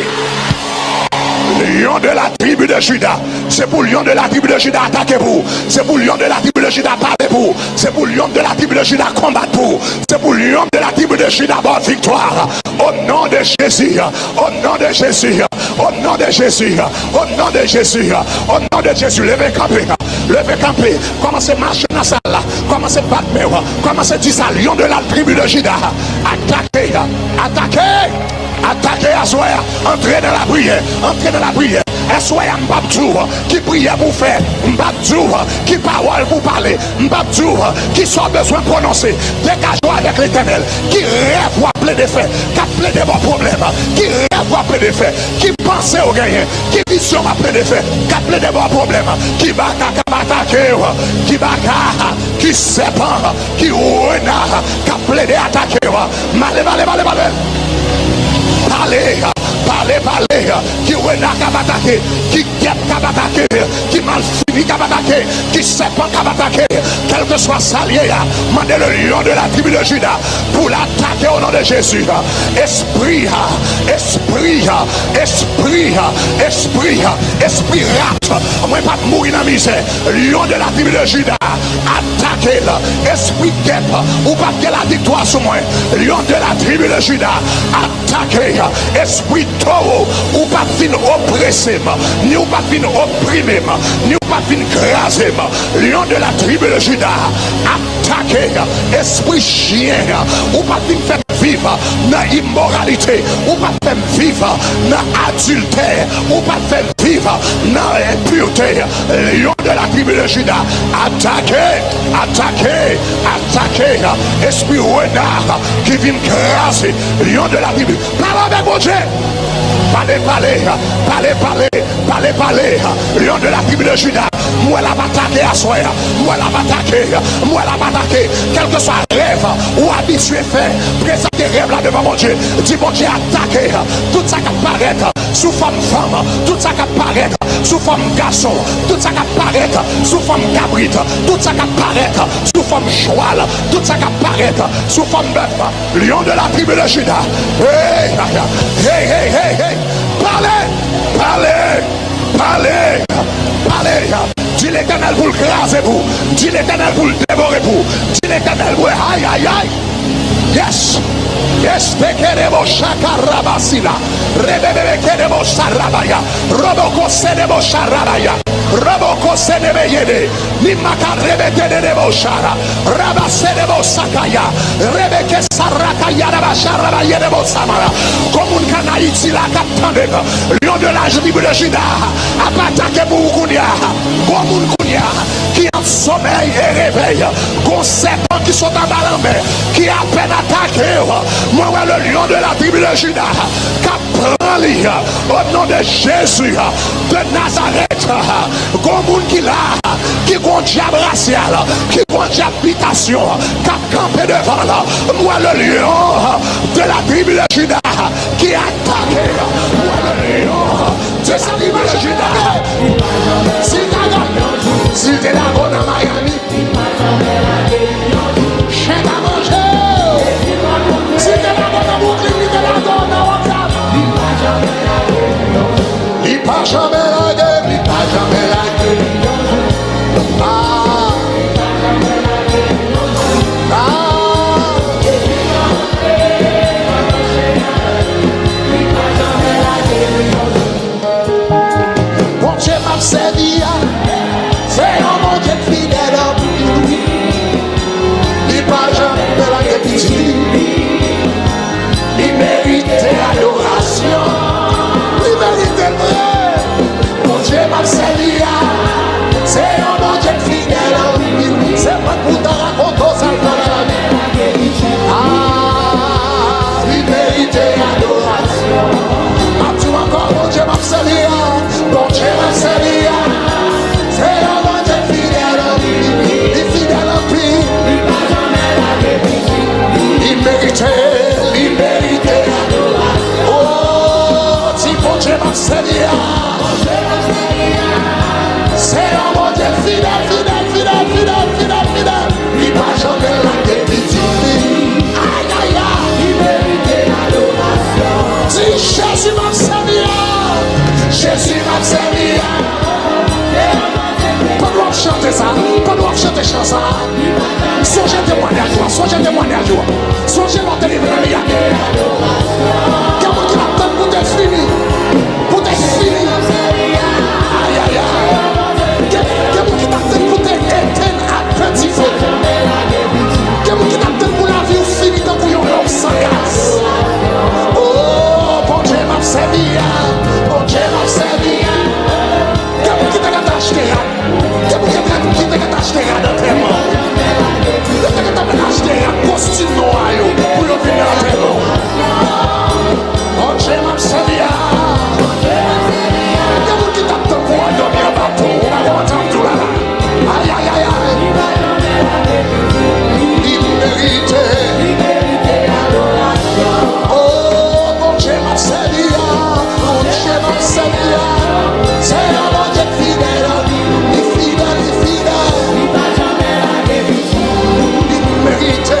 Lion de la tribu de Juda, c'est pour lion de la tribu de Juda attaquer vous, c'est pour lion de la tribu de Juda parler pour, c'est pour lion de la tribu de Juda combattre pour, c'est pour lion de la tribu de Juda bonne victoire. Au nom de Jésus, au nom de Jésus, au nom de Jésus, au nom de Jésus, au nom de Jésus, levez camper, commencez à marcher dans la salle, commencez à battre, commencez à dire ça, lion de la tribu de Juda, attaquez, attaquez. Attaquez à soi, entrez dans la prière, entrez dans la prière. Et soyez Mbabdou qui prie pour faire, Mbabdou qui parole pour parler, Mbabdou qui soit besoin de prononcer. Dégagez-vous avec l'Éternel, qui rêve ou appeler des faits, qui appelle des bons problèmes, qui rêve ou appeler des faits, qui pense au gagner, qui vision appeler des faits, qui appelle des bons problèmes, qui baka, qui baka, qui sépare, qui renard, qui appelle des attaquer. Malé. Parlez, qui renard kabatake, qui guêpe kabatake, qui malfini kabatake, qui serpent kabatake, quel que soit salier, mandez le lion de la tribu de Juda pour l'attaquer au nom de Jésus. Esprit rate, moi pas mourir dans la misère. Lion de la tribu de Juda, attaquez-le. Esprit guêpe, ou pas que la victoire sur moi. Lion de la tribu de Juda, attaquez. Esprit taureau, ou pas fin oppressé, ni ou pas fin opprimé, ni ou pas fin crasé. Lion de la tribu de Juda, attaquez. Esprit chien, ou pas fin fait vivre dans immoralité, ou pas faire vivre dans adultère, ou pas faire vivre dans impureté. Lion de la tribu de Juda, attaquez. Esprit renard qui vient craser. Lion de la tribu, parlez avec mon Dieu. Parlez. Parlez, lion de la tribu de Judas. Moi la attaquer à soi, moi la attaquer, quel que soit rêve ou habitué fait, présenter rêve là devant mon Dieu. Dis mon Dieu, attaquer tout ça qui apparaît sous forme femme, tout ça qui apparaît sous forme garçon, tout ça qui apparaît sous forme cabrit, tout ça qui apparaît sous forme cheval, tout ça qui apparaît sous forme bœuf, lion de la tribu de Judas. Hey, hey, hey, hey, hey, parlez. Dis l'Éternel pour le craser vous. Dis l'Éternel pour le dévorer vous. Dis l'Éternel pour aïe aïe aïe. Yes. Yes, pekerebo shakarabasila. Rebebekerebo sharabaya. Roboko senebo sharabaya. Roboko senebe yede. Nimaka rebekerebo shara. Rabasenebo sakaya. Rebeke sarakaya rabasharabaya debo samara. Comme un canaïti la captande. Lion de la tribu de Juda. A pas attaqué pour Kounia. Comme un Kounia qui en sommeil et réveil. Gon serpent qui sont en bas en mer. Qui a peine attaqué. Moi, le lion de la tribu de Juda, qui prend au nom de Jésus de Nazareth, comme qui l'a, qui compte diable racial, qui compte habitation, qui a campé devant là. Moi, le lion de la tribu de Juda, qui a attaqué. Moi, le lion de la tribu de Juda. Si t'es là, on a Miami. Chien à manger. Si t'es là, on a Brooklyn, si t'es là, on a WhatsApp. Il pas jamais la gueule, il pas jamais la gueule. Bon Dieu m'a servi, c'est un bon Dieu fidèle. Il pas jamais la gueule. Il mérite l'adoration. Il mérite le vrai. Mon Dieu m'a servi. C'est un bon Dieu fidèle. C'est pas pour te raconter ça. Il mérite l'adoration. As-tu encore mon Dieu m'a servi? Mon Dieu m'a servi. C'est un bon Dieu fidèle. Il est fidèle en prix. Il mérite. Oh, si mon Dieu m'a servi, c'est un bon Dieu fidèle. Il va jamais la dépiter. Aïe, aïe, aïe. Il mérite l'adoration. Si Jésus m'a servi, Jésus m'a servi. Pas doit chanter ça, pas doit chanter chanson. Songez témoignage, songez témoignage. Songez notre livre dans les années. Quelqu'un qui l'attend pour être fini. Pour être fini. Aïe, aïe, aïe. Quelqu'un qui t'attend pour être éteint à petit feu. Quelqu'un qui t'attend pour la vie finie dans bouillon l'homme sans gaz. Oh, bon Dieu m'a servi. Bon Dieu m'a servi. Quelqu'un qui t'a acheté. Quelqu'un qui t'a acheté dans tes mains. Quelqu'un qui t'a acheté un costume noir pour le venir à tes mains. Bon Dieu m'a servi. Quelqu'un qui t'a pour dormir à bateau. On va entendre tout là. Aïe, aïe, aïe, aïe. Il mérite. Oh, bon Dieu m'a servi. Bon Dieu m'a servi. C'est un bon Dieu fidèle. Il fidèle. Il mérite.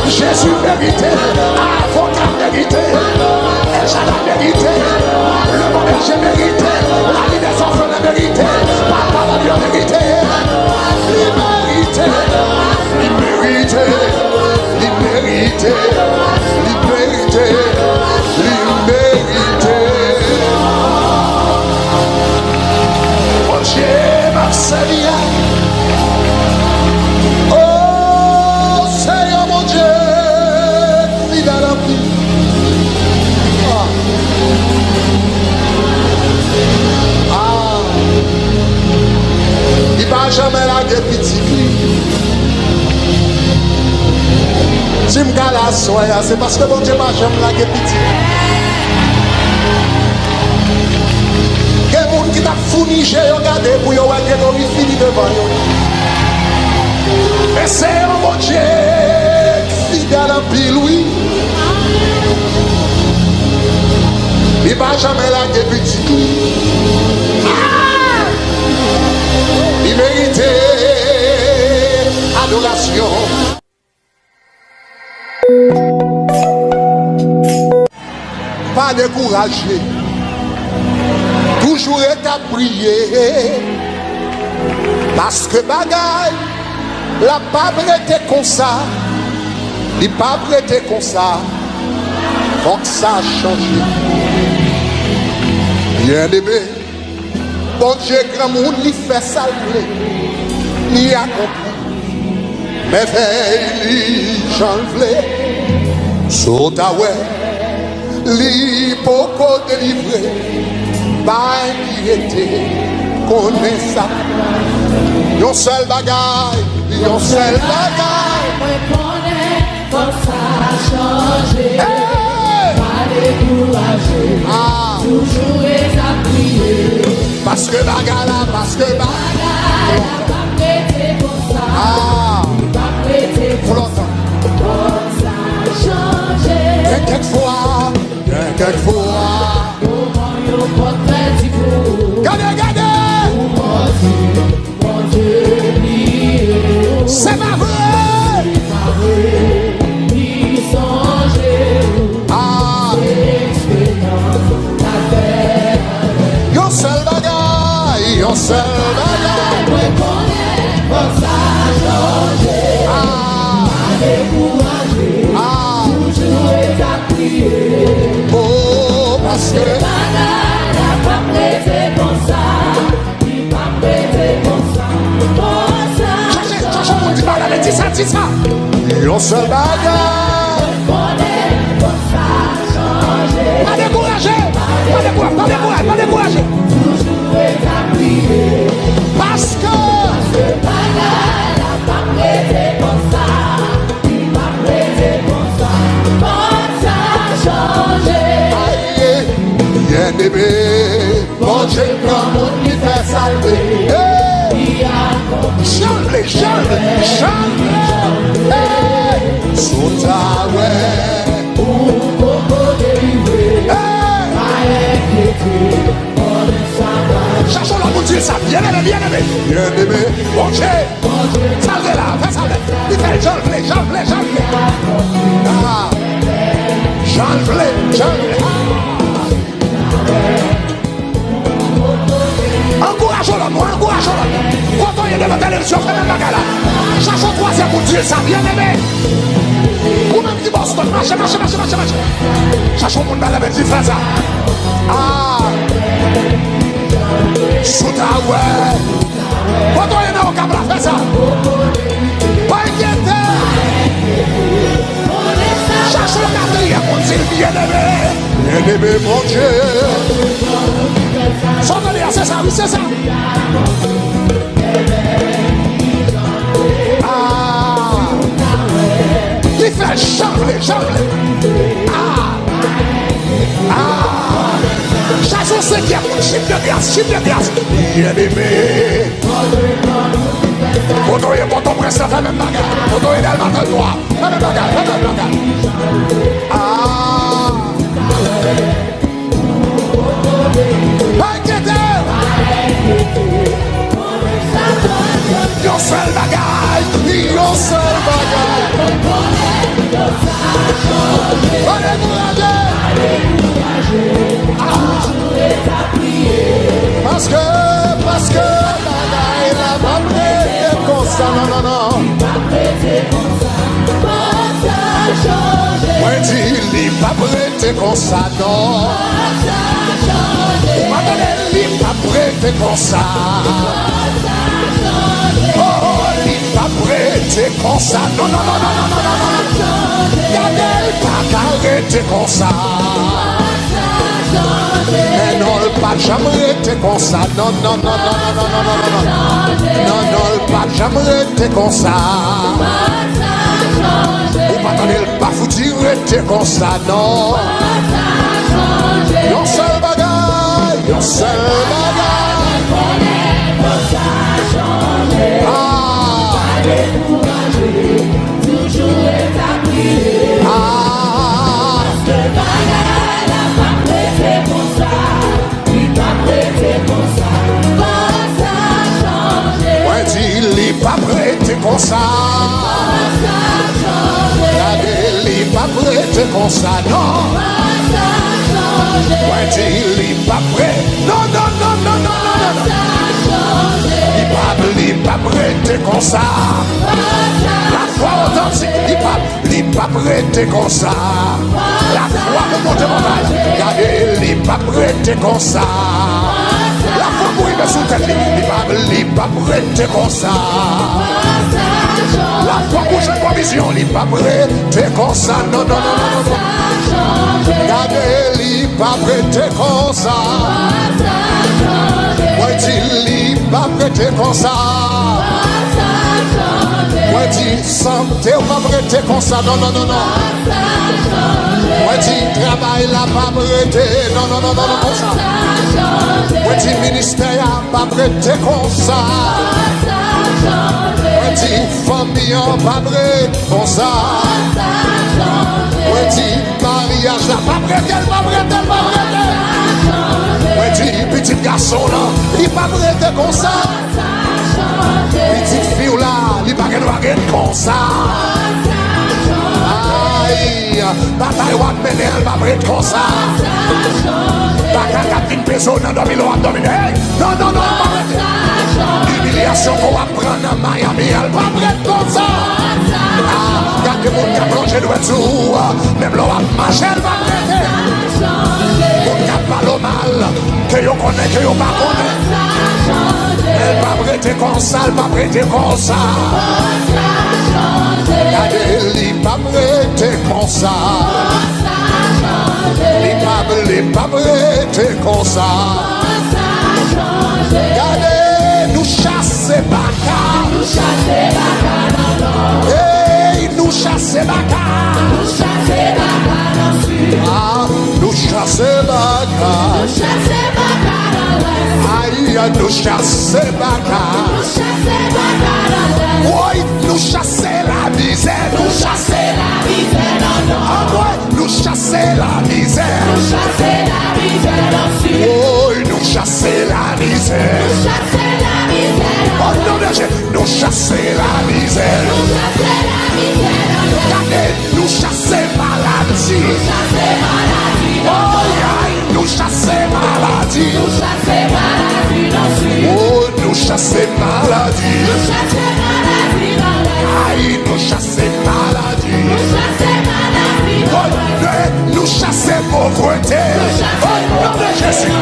Jésus mérité, avocat mérité, El Shaddai mérité, le bon berger mérité, la leader Oh, Seigneur mon Dieu, fidèle en vie. Il va jamais la petit. Si je la soya, c'est parce que mon Dieu va jamais la petit. Quel monde qui t'a fourni, j'ai regardé pour y avoir des fini devant eux. Et c'est un bon Dieu fidèle en pile, oui. Il va jamais la petit. Il méritait adoration. Pas découragé, toujours est à prier, parce que bagaille, la pape était comme ça, les papes étaient comme ça, faut que ça a changé. Bien aimé, bon Dieu, grand monde, il fait salver, il a compris, mais veille, j'enlève, saute à ouais. Li poko délivré, pas inquiété, connaît ça. Yon seul bagaille, yon seul bagaille. Moi connais, comme ça changer. Pas décourager, toujours est à prier. Parce que bagaille là, parce que bagaille là, pas prêter comme ça. Pas prêter comme ça changer. Quelquefois, comment yon porte du coup. Regardez, mon Dieu, c'est pas vrai. Il songeait, l'expérience, la paix. Yon seul bagaille, yon seul bagaille. Moi connais, comme ça changer. Pas décourager, toujours est à prier. Oh, parce que Bagaille, pas prêter comme ça. Il pas prêter comme ça. Comme ça. cherchez mon dimanche avec 10 ça. Yon seul bagaille. Connais, comme ça changer. Pas découragé, pas découragé. Toujours est à prier. Parce que Bagaille, pas prêter comme ça. Il pas prêter comme ça. Comme ça changer. bien aimé, bon Dieu, grand monde qui fait salver. Il a compris. Chante. Sous ta ouais. Pour beaucoup délivrer. Pas inquiété. On est savant. Cherchons la boutique, ça, bien aimé. Bon Dieu, salve là, fais salve. Il fait j'enlève. J'enlève. Encourageons-le. Quand on est devant l'élection, fais même bagarre là. Cherchons troisième pour Dieu, ça, bien aimé. Ou même qui bosse, marche. Cherchons mon dans la bête, fais ça. Sous ta ouais. Quand on est dans le câble, fais ça. Pas inquiété. Cherche le quatrième, mon Dieu, bien aimé, mon Dieu. Sortez-les, c'est ça, oui, c'est ça. Il fait chanter. Chassons ce qui a pour chiffre de grâce. Bien aimé. Quand on est bon, on presse la même bagarre. Quand on est dans le matin droit, la même bagarre. Yon seul bagaille. Parce que bagaille la pas prêté comme ça, non. Pas prêter comme ça. Moi dis, il pas prêté comme ça, non. Moi il pas prêté comme ça. Oh, il pas prêté comme ça. Non, non, non, non, non, non, non, non. Regardez, pas arrêté comme ça. Mais non, le pas jamais été comme ça. Non, non, non, non, non, non, non, non, non. Non, non, le pas jamais été comme ça. Ou pas donner le pas foutu été comme ça, non. Yon seul bagage, yon seul bagage. Ah. Toujours établi. Ah. Parce que bagage n'a pas prêté comme ça. Il pas prêté comme ça. Comme ça changé. Ouais, dis, il est pas prêté comme ça. Comme ça changé. Il est pas prêté comme ça, non. Comme ça changé. Ouais, dis, il est pas prêt. Non, non, non, non, non, non, non. Comme ça changé. Il est pas prêté comme ça. La foi authentique, il est pas prêté comme ça. La foi remonte mon âge. Regardez, il est pas prêté comme ça. La foi pour y mettre sous tête, il est pas prêté comme ça. La foi pour chaque provision, il est pas prêté comme ça. Non, non, non, non, non. Regardez, il est pas prêté comme ça. Moi, il est pas prêté comme ça. Moi, dis, santé, on va prêter comme ça. Non, non, non, non. Moi, dis, travail, là, pas prêter. Non, non, non, non, non, comme ça. Moi, dis, ministère, pas prêter comme ça. Moi, dis, famille, pas prêter comme ça. Moi, dis, mariage, là, pas prêter, pas prêter, pas prêter. Moi, dis, petit garçon, là, il pas prêter comme ça. Petite fille là, il pas qu'elle comme ça. Aïe, bataille ou mener, elle va prêter comme ça. Pas qu'à 4 personnes dans 2000 ou abdominés. Non, non, non, pas prêter. Humiliation qu'on va prendre à Miami, elle va prêter comme ça. Ah, quand des gens qui ont plongé de dessous, même l'eau va marcher, elle va prêter. Pour qu'il pas le mal, que vous connaissez, que vous ne connaissez. Elle va prêter comme ça, elle va prêter comme ça. Elle va prêter comme ça. Elle va prêter comme ça. Regardez, nous chasser baka. Nous chasser baka. Hey, nous chasser baka. Nous chasser baka dans le sud. Ah, nous chasser baka. Nous chasser baka dans l'ouest. Aïe, nous chasser baka. Nous chasser baka dans l'est. Oui, nous chasser la misère. Nous chasser la misère dans le nord. Ah ouais, nous chasser la misère. Nous chasser la misère dans le sud. Oui, nous chasser la misère. Nous chasser la misère dans Oh non, Dieu, nous chasser la misère. Nous chasser la misère dans l'est. Regardez, nous chasser maladie. Nous chasser maladie dans le nord. Oh, aïe, nous chasser maladie. Nous chasser maladie dans le sud. Oh, nous chasser maladie. Nous chasser maladie dans l'est. Aïe, nous chasser maladie. Nous chasser maladie dans l'ouest. Oh, nous chasser pauvreté. Oh, nom de Jésus.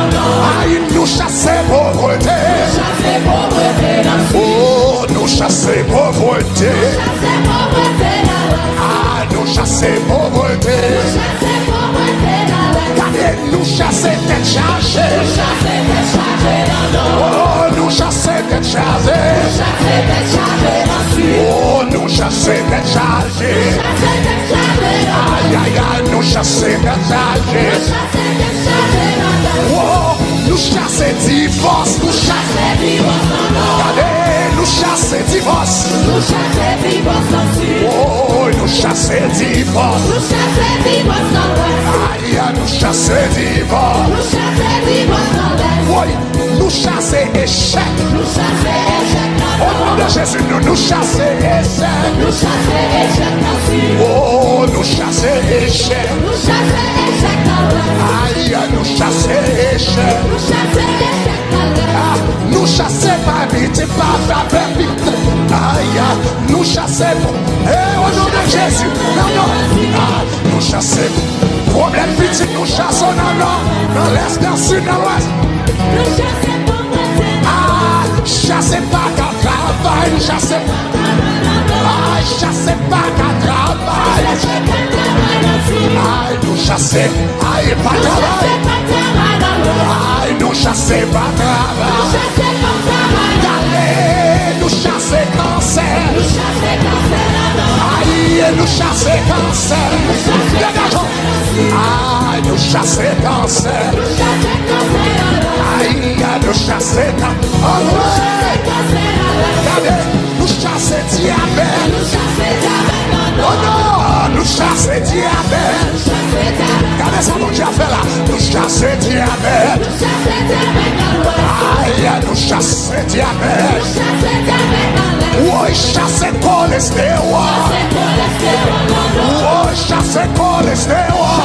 Aïe, nous chasser pauvreté. Chasser pauvreté dans le sud. Oh, nous chasser pauvreté. Chasser pauvreté dans l'ouest. Ah, nous chasser pauvreté. Chasser pauvreté dans l'est. Regardez, nous chasser tête chargée. Chasser tête chargée dans le nord. Oh, nous chasser tête chargée. Chasser tête chargée dans le sud. Oh, nous chasser tête chargée. Chasser tête chargée dans l'ouest. Aïe, aïe, aïe, nous chasser tête chargée. Chasser tête chargée dans l'est. Oh, nous chasser divorce. Nous chasser. Chasser divorce dans le nord. Regardez, nous chasser divorce. Nous chasser divorce dans le sud. Oh, nous chasser divorce. Nous chasser divorce dans l'ouest. Aïe, aïe, nous chasser divorce. Nous chasser divorce dans l'est. Oui, nous chasser échec. Nous chasser échec dans le Au nom de Jésus, nous chasser échec. Nous chasser échec dans le sud. Oh, nous chasser échec. Nous chasser échec dans l'ouest. Aïe, nous chasser échec. Nous chasser échec dans l'est. Ah, nous chasser pas vite, pas faire vite. Aïe, nous chasser. Eh, au nom de Jésus. Non, non. chasser. Problème petit, nous chassons dans le nord, dans l'est, dans le sud, dans l'ouest. Ah, chassez pas qu'à travail, chassez. Ah, chassez pas qu'à travail. Ah, nous chasser, ah, pas travail. Ah, nous chasser pas travail. Allez, nous chasser cancer. Aïe, nous chasser cancer. Aïe, nous chasser cancer. Aïe, nous chasser cancer. Regardez, nous chasser diabète. Oh non, nous chasser diabète. Regardez ça, mon Dieu a fait là. Nous chasser diabète. Aïe, nous chasser diabète. Oui, chasser cholestérol. Oui, chasser cholestérol.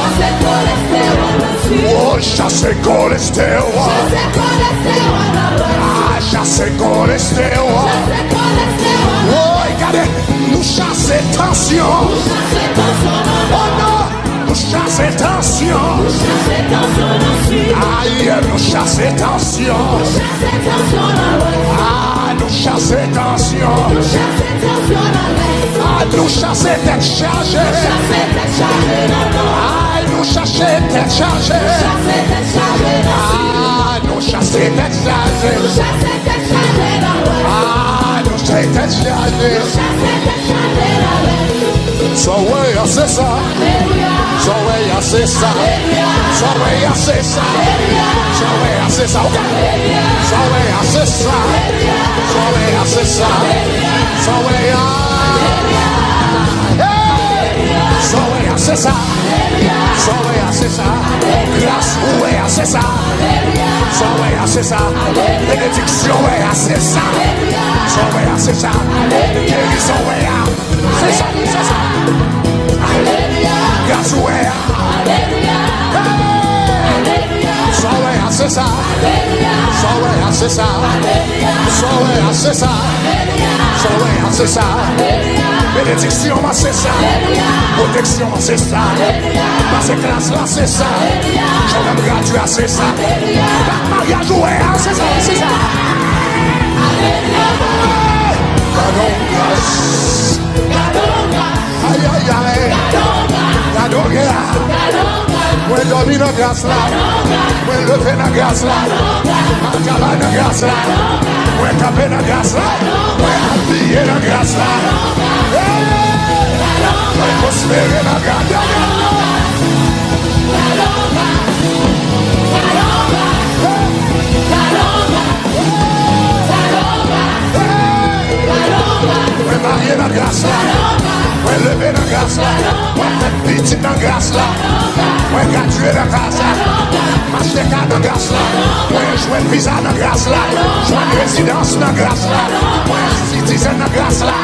Oui, chasser cholestérol. Ah, chasser cholestérol. Oui, regardez, nous chasser tension. Oh non, nous chasser tension. Aïe, nous chasser tension. Ah, nous chasser tension. Ah, nous chasser tête chargée. Ah, nous chasser tête chargée. Ah, nous chasser tête chargée. Ah, nous chasser tête chargée. So way, c'est ça. So way, c'est ça. So way, c'est ça. So way, c'est ça. So way, c'est ça. So way, c'est ça. So way, so way, c'est ça. So way, c'est ça. Grâce, way, c'est ça. So way, c'est ça. Bénédiction, way, c'est ça. So way, c'est ça. Guérison, way, c'est ça, c'est ça. Grâce, way. So way, c'est ça. So way, c'est ça. So way, c'est ça. So way, c'est ça. Bénédiction, c'est ça. Protection, c'est ça. Parce que classe, là, c'est ça. J'en ai gratuit, c'est ça. Mariage, ouais, c'est ça, c'est ça. Aïe, aïe, aïe. When dormi dans grâce là, when lever dans grâce là, acabar dans grâce là, when camper dans grâce là, when habiller dans grâce là, when prospérer dans grâce là. When marier dans grâce là, when lever dans grâce là, when faire petit dans grâce là. Moi, gradué dans grâce là, m'acheter carte dans grâce là, moi, jouer visa dans grâce là, jouer résidence dans grâce là, moi, citizen dans grâce là,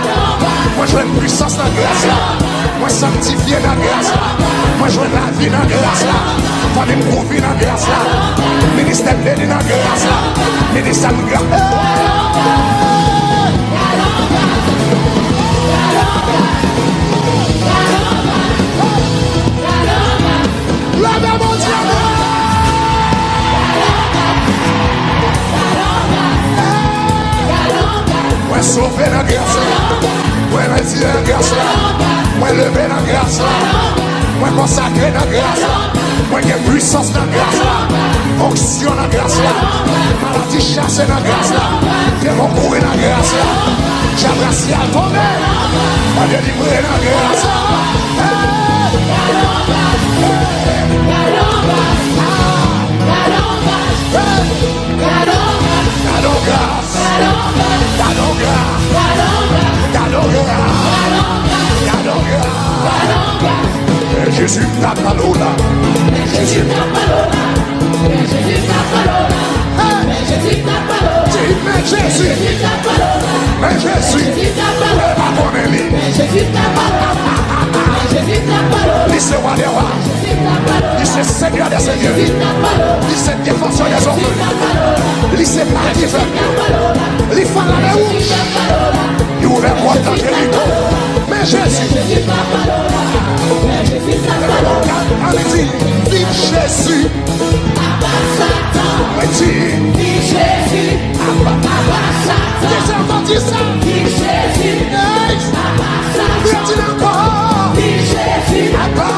moi, jouer puissance dans grâce là, moi, sanctifié dans grâce là, moi, jouer la vie dans grâce là, famille prouver dans grâce là, ministère d'aide dans grâce là, ministère de grâce. Lève mon Dieu! Moi sauver la grâce là, moi retirer la grâce là, moi lever la grâce là, moi consacrer la grâce là, moi get puissance dans la grâce là, onction dans la grâce là, maladie chassée dans la grâce là, démon courir dans la grâce là, j'abrace à tomber, moi délivrer dans la grâce là. Jésus ta palola, Jésus ta palola, Jésus ta palola, Jésus ta palola, mais Jésus ta palola, mais Jésus ta palola, pas mon ami, Jésus ta palola, Jésus ta palola, il c'est roi des rois, il c'est Seigneur des seigneurs, il c'est défenseur des orphelins, il c'est paradis, il fait la mer rouge, il ouvre la porte dans Jéricho. Jésus. Allez-y, vive Jésus. Allez-y. Vive Jésus. Déjà entendu ça? Vive Jésus. Dis-le encore. Vive Jésus. Abba.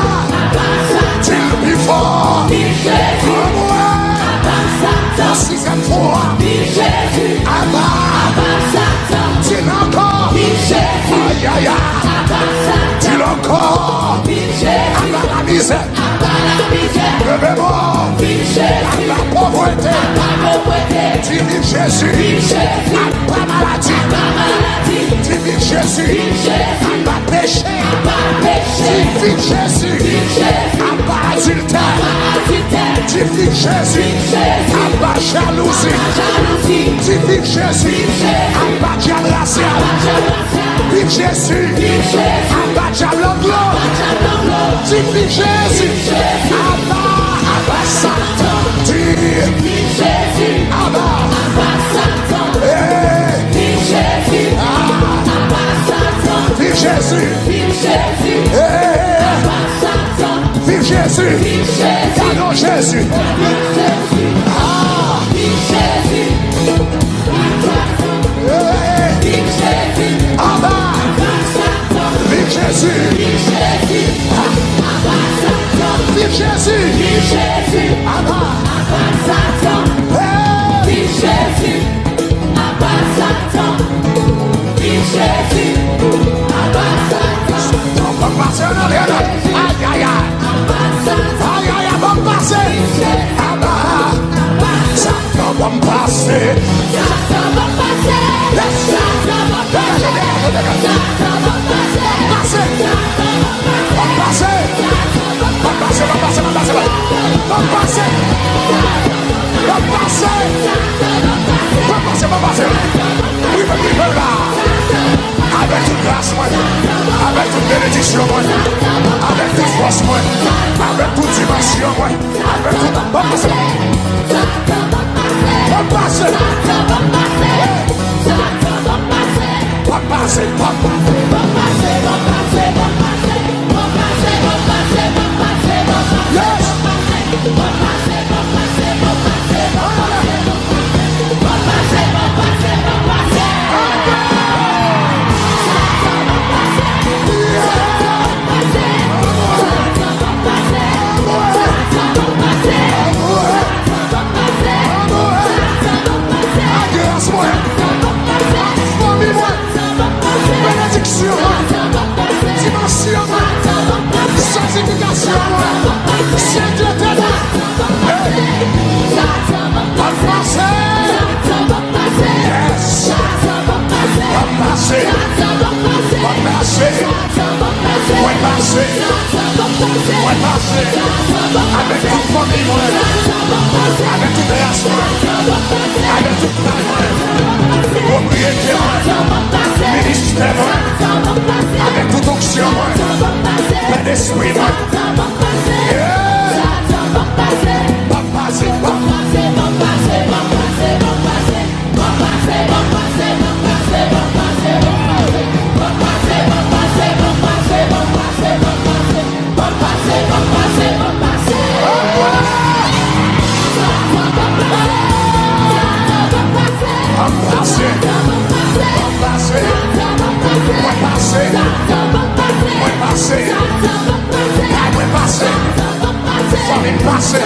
Dis-le plus fort. Vive Jésus. La sixième fois. Vive Jésus. Abba. Dis-le encore. Vive Jésus. Aïe, aïe, aïe. Dis-le encore. Vive Jésus. Abba la misère. Le bémol. Vive Jésus. La pauvreté. Dis vive Jésus. Abba maladie. Dis vive Jésus. Abba péché. Dis vive Jésus. Abba adultère. Dis vive Jésus. Abba jalousie. Dis vive Jésus. Abba diable racial. Vive Jésus. Abba diable anglo. Dis vive Jésus. Abba Satan. Dis Abba. Vive Jésus. Vive Jésus. Vive Jésus. Vive Jésus. Vive Jésus. Pardon Jésus. Vive Jésus. Vive Jésus. Vive Jésus. Abba. Vive Jésus. Vive Jésus. Vive Jésus. Vive Jésus. Abba. Vive Jésus. Vive Jésus. On va passer en arrière. Aïe, aïe, aïe. Aïe, aïe, on va passer. Abba. Satan va me passer. Avec toute grâce, avec toute bénédiction, avec toute force, avec toute dimension, avec toute... Va passer. Va passer. Va passer. Yes. Bénédiction, dimension, sanctification, sainteté. Va passer. Yes. Va passer. Va passer. Va passer. Va passer. Avec toute famille, avec toute race, avec toute taille, propriété, ministère, avec toute onction, plein d'esprit, va passer, passer,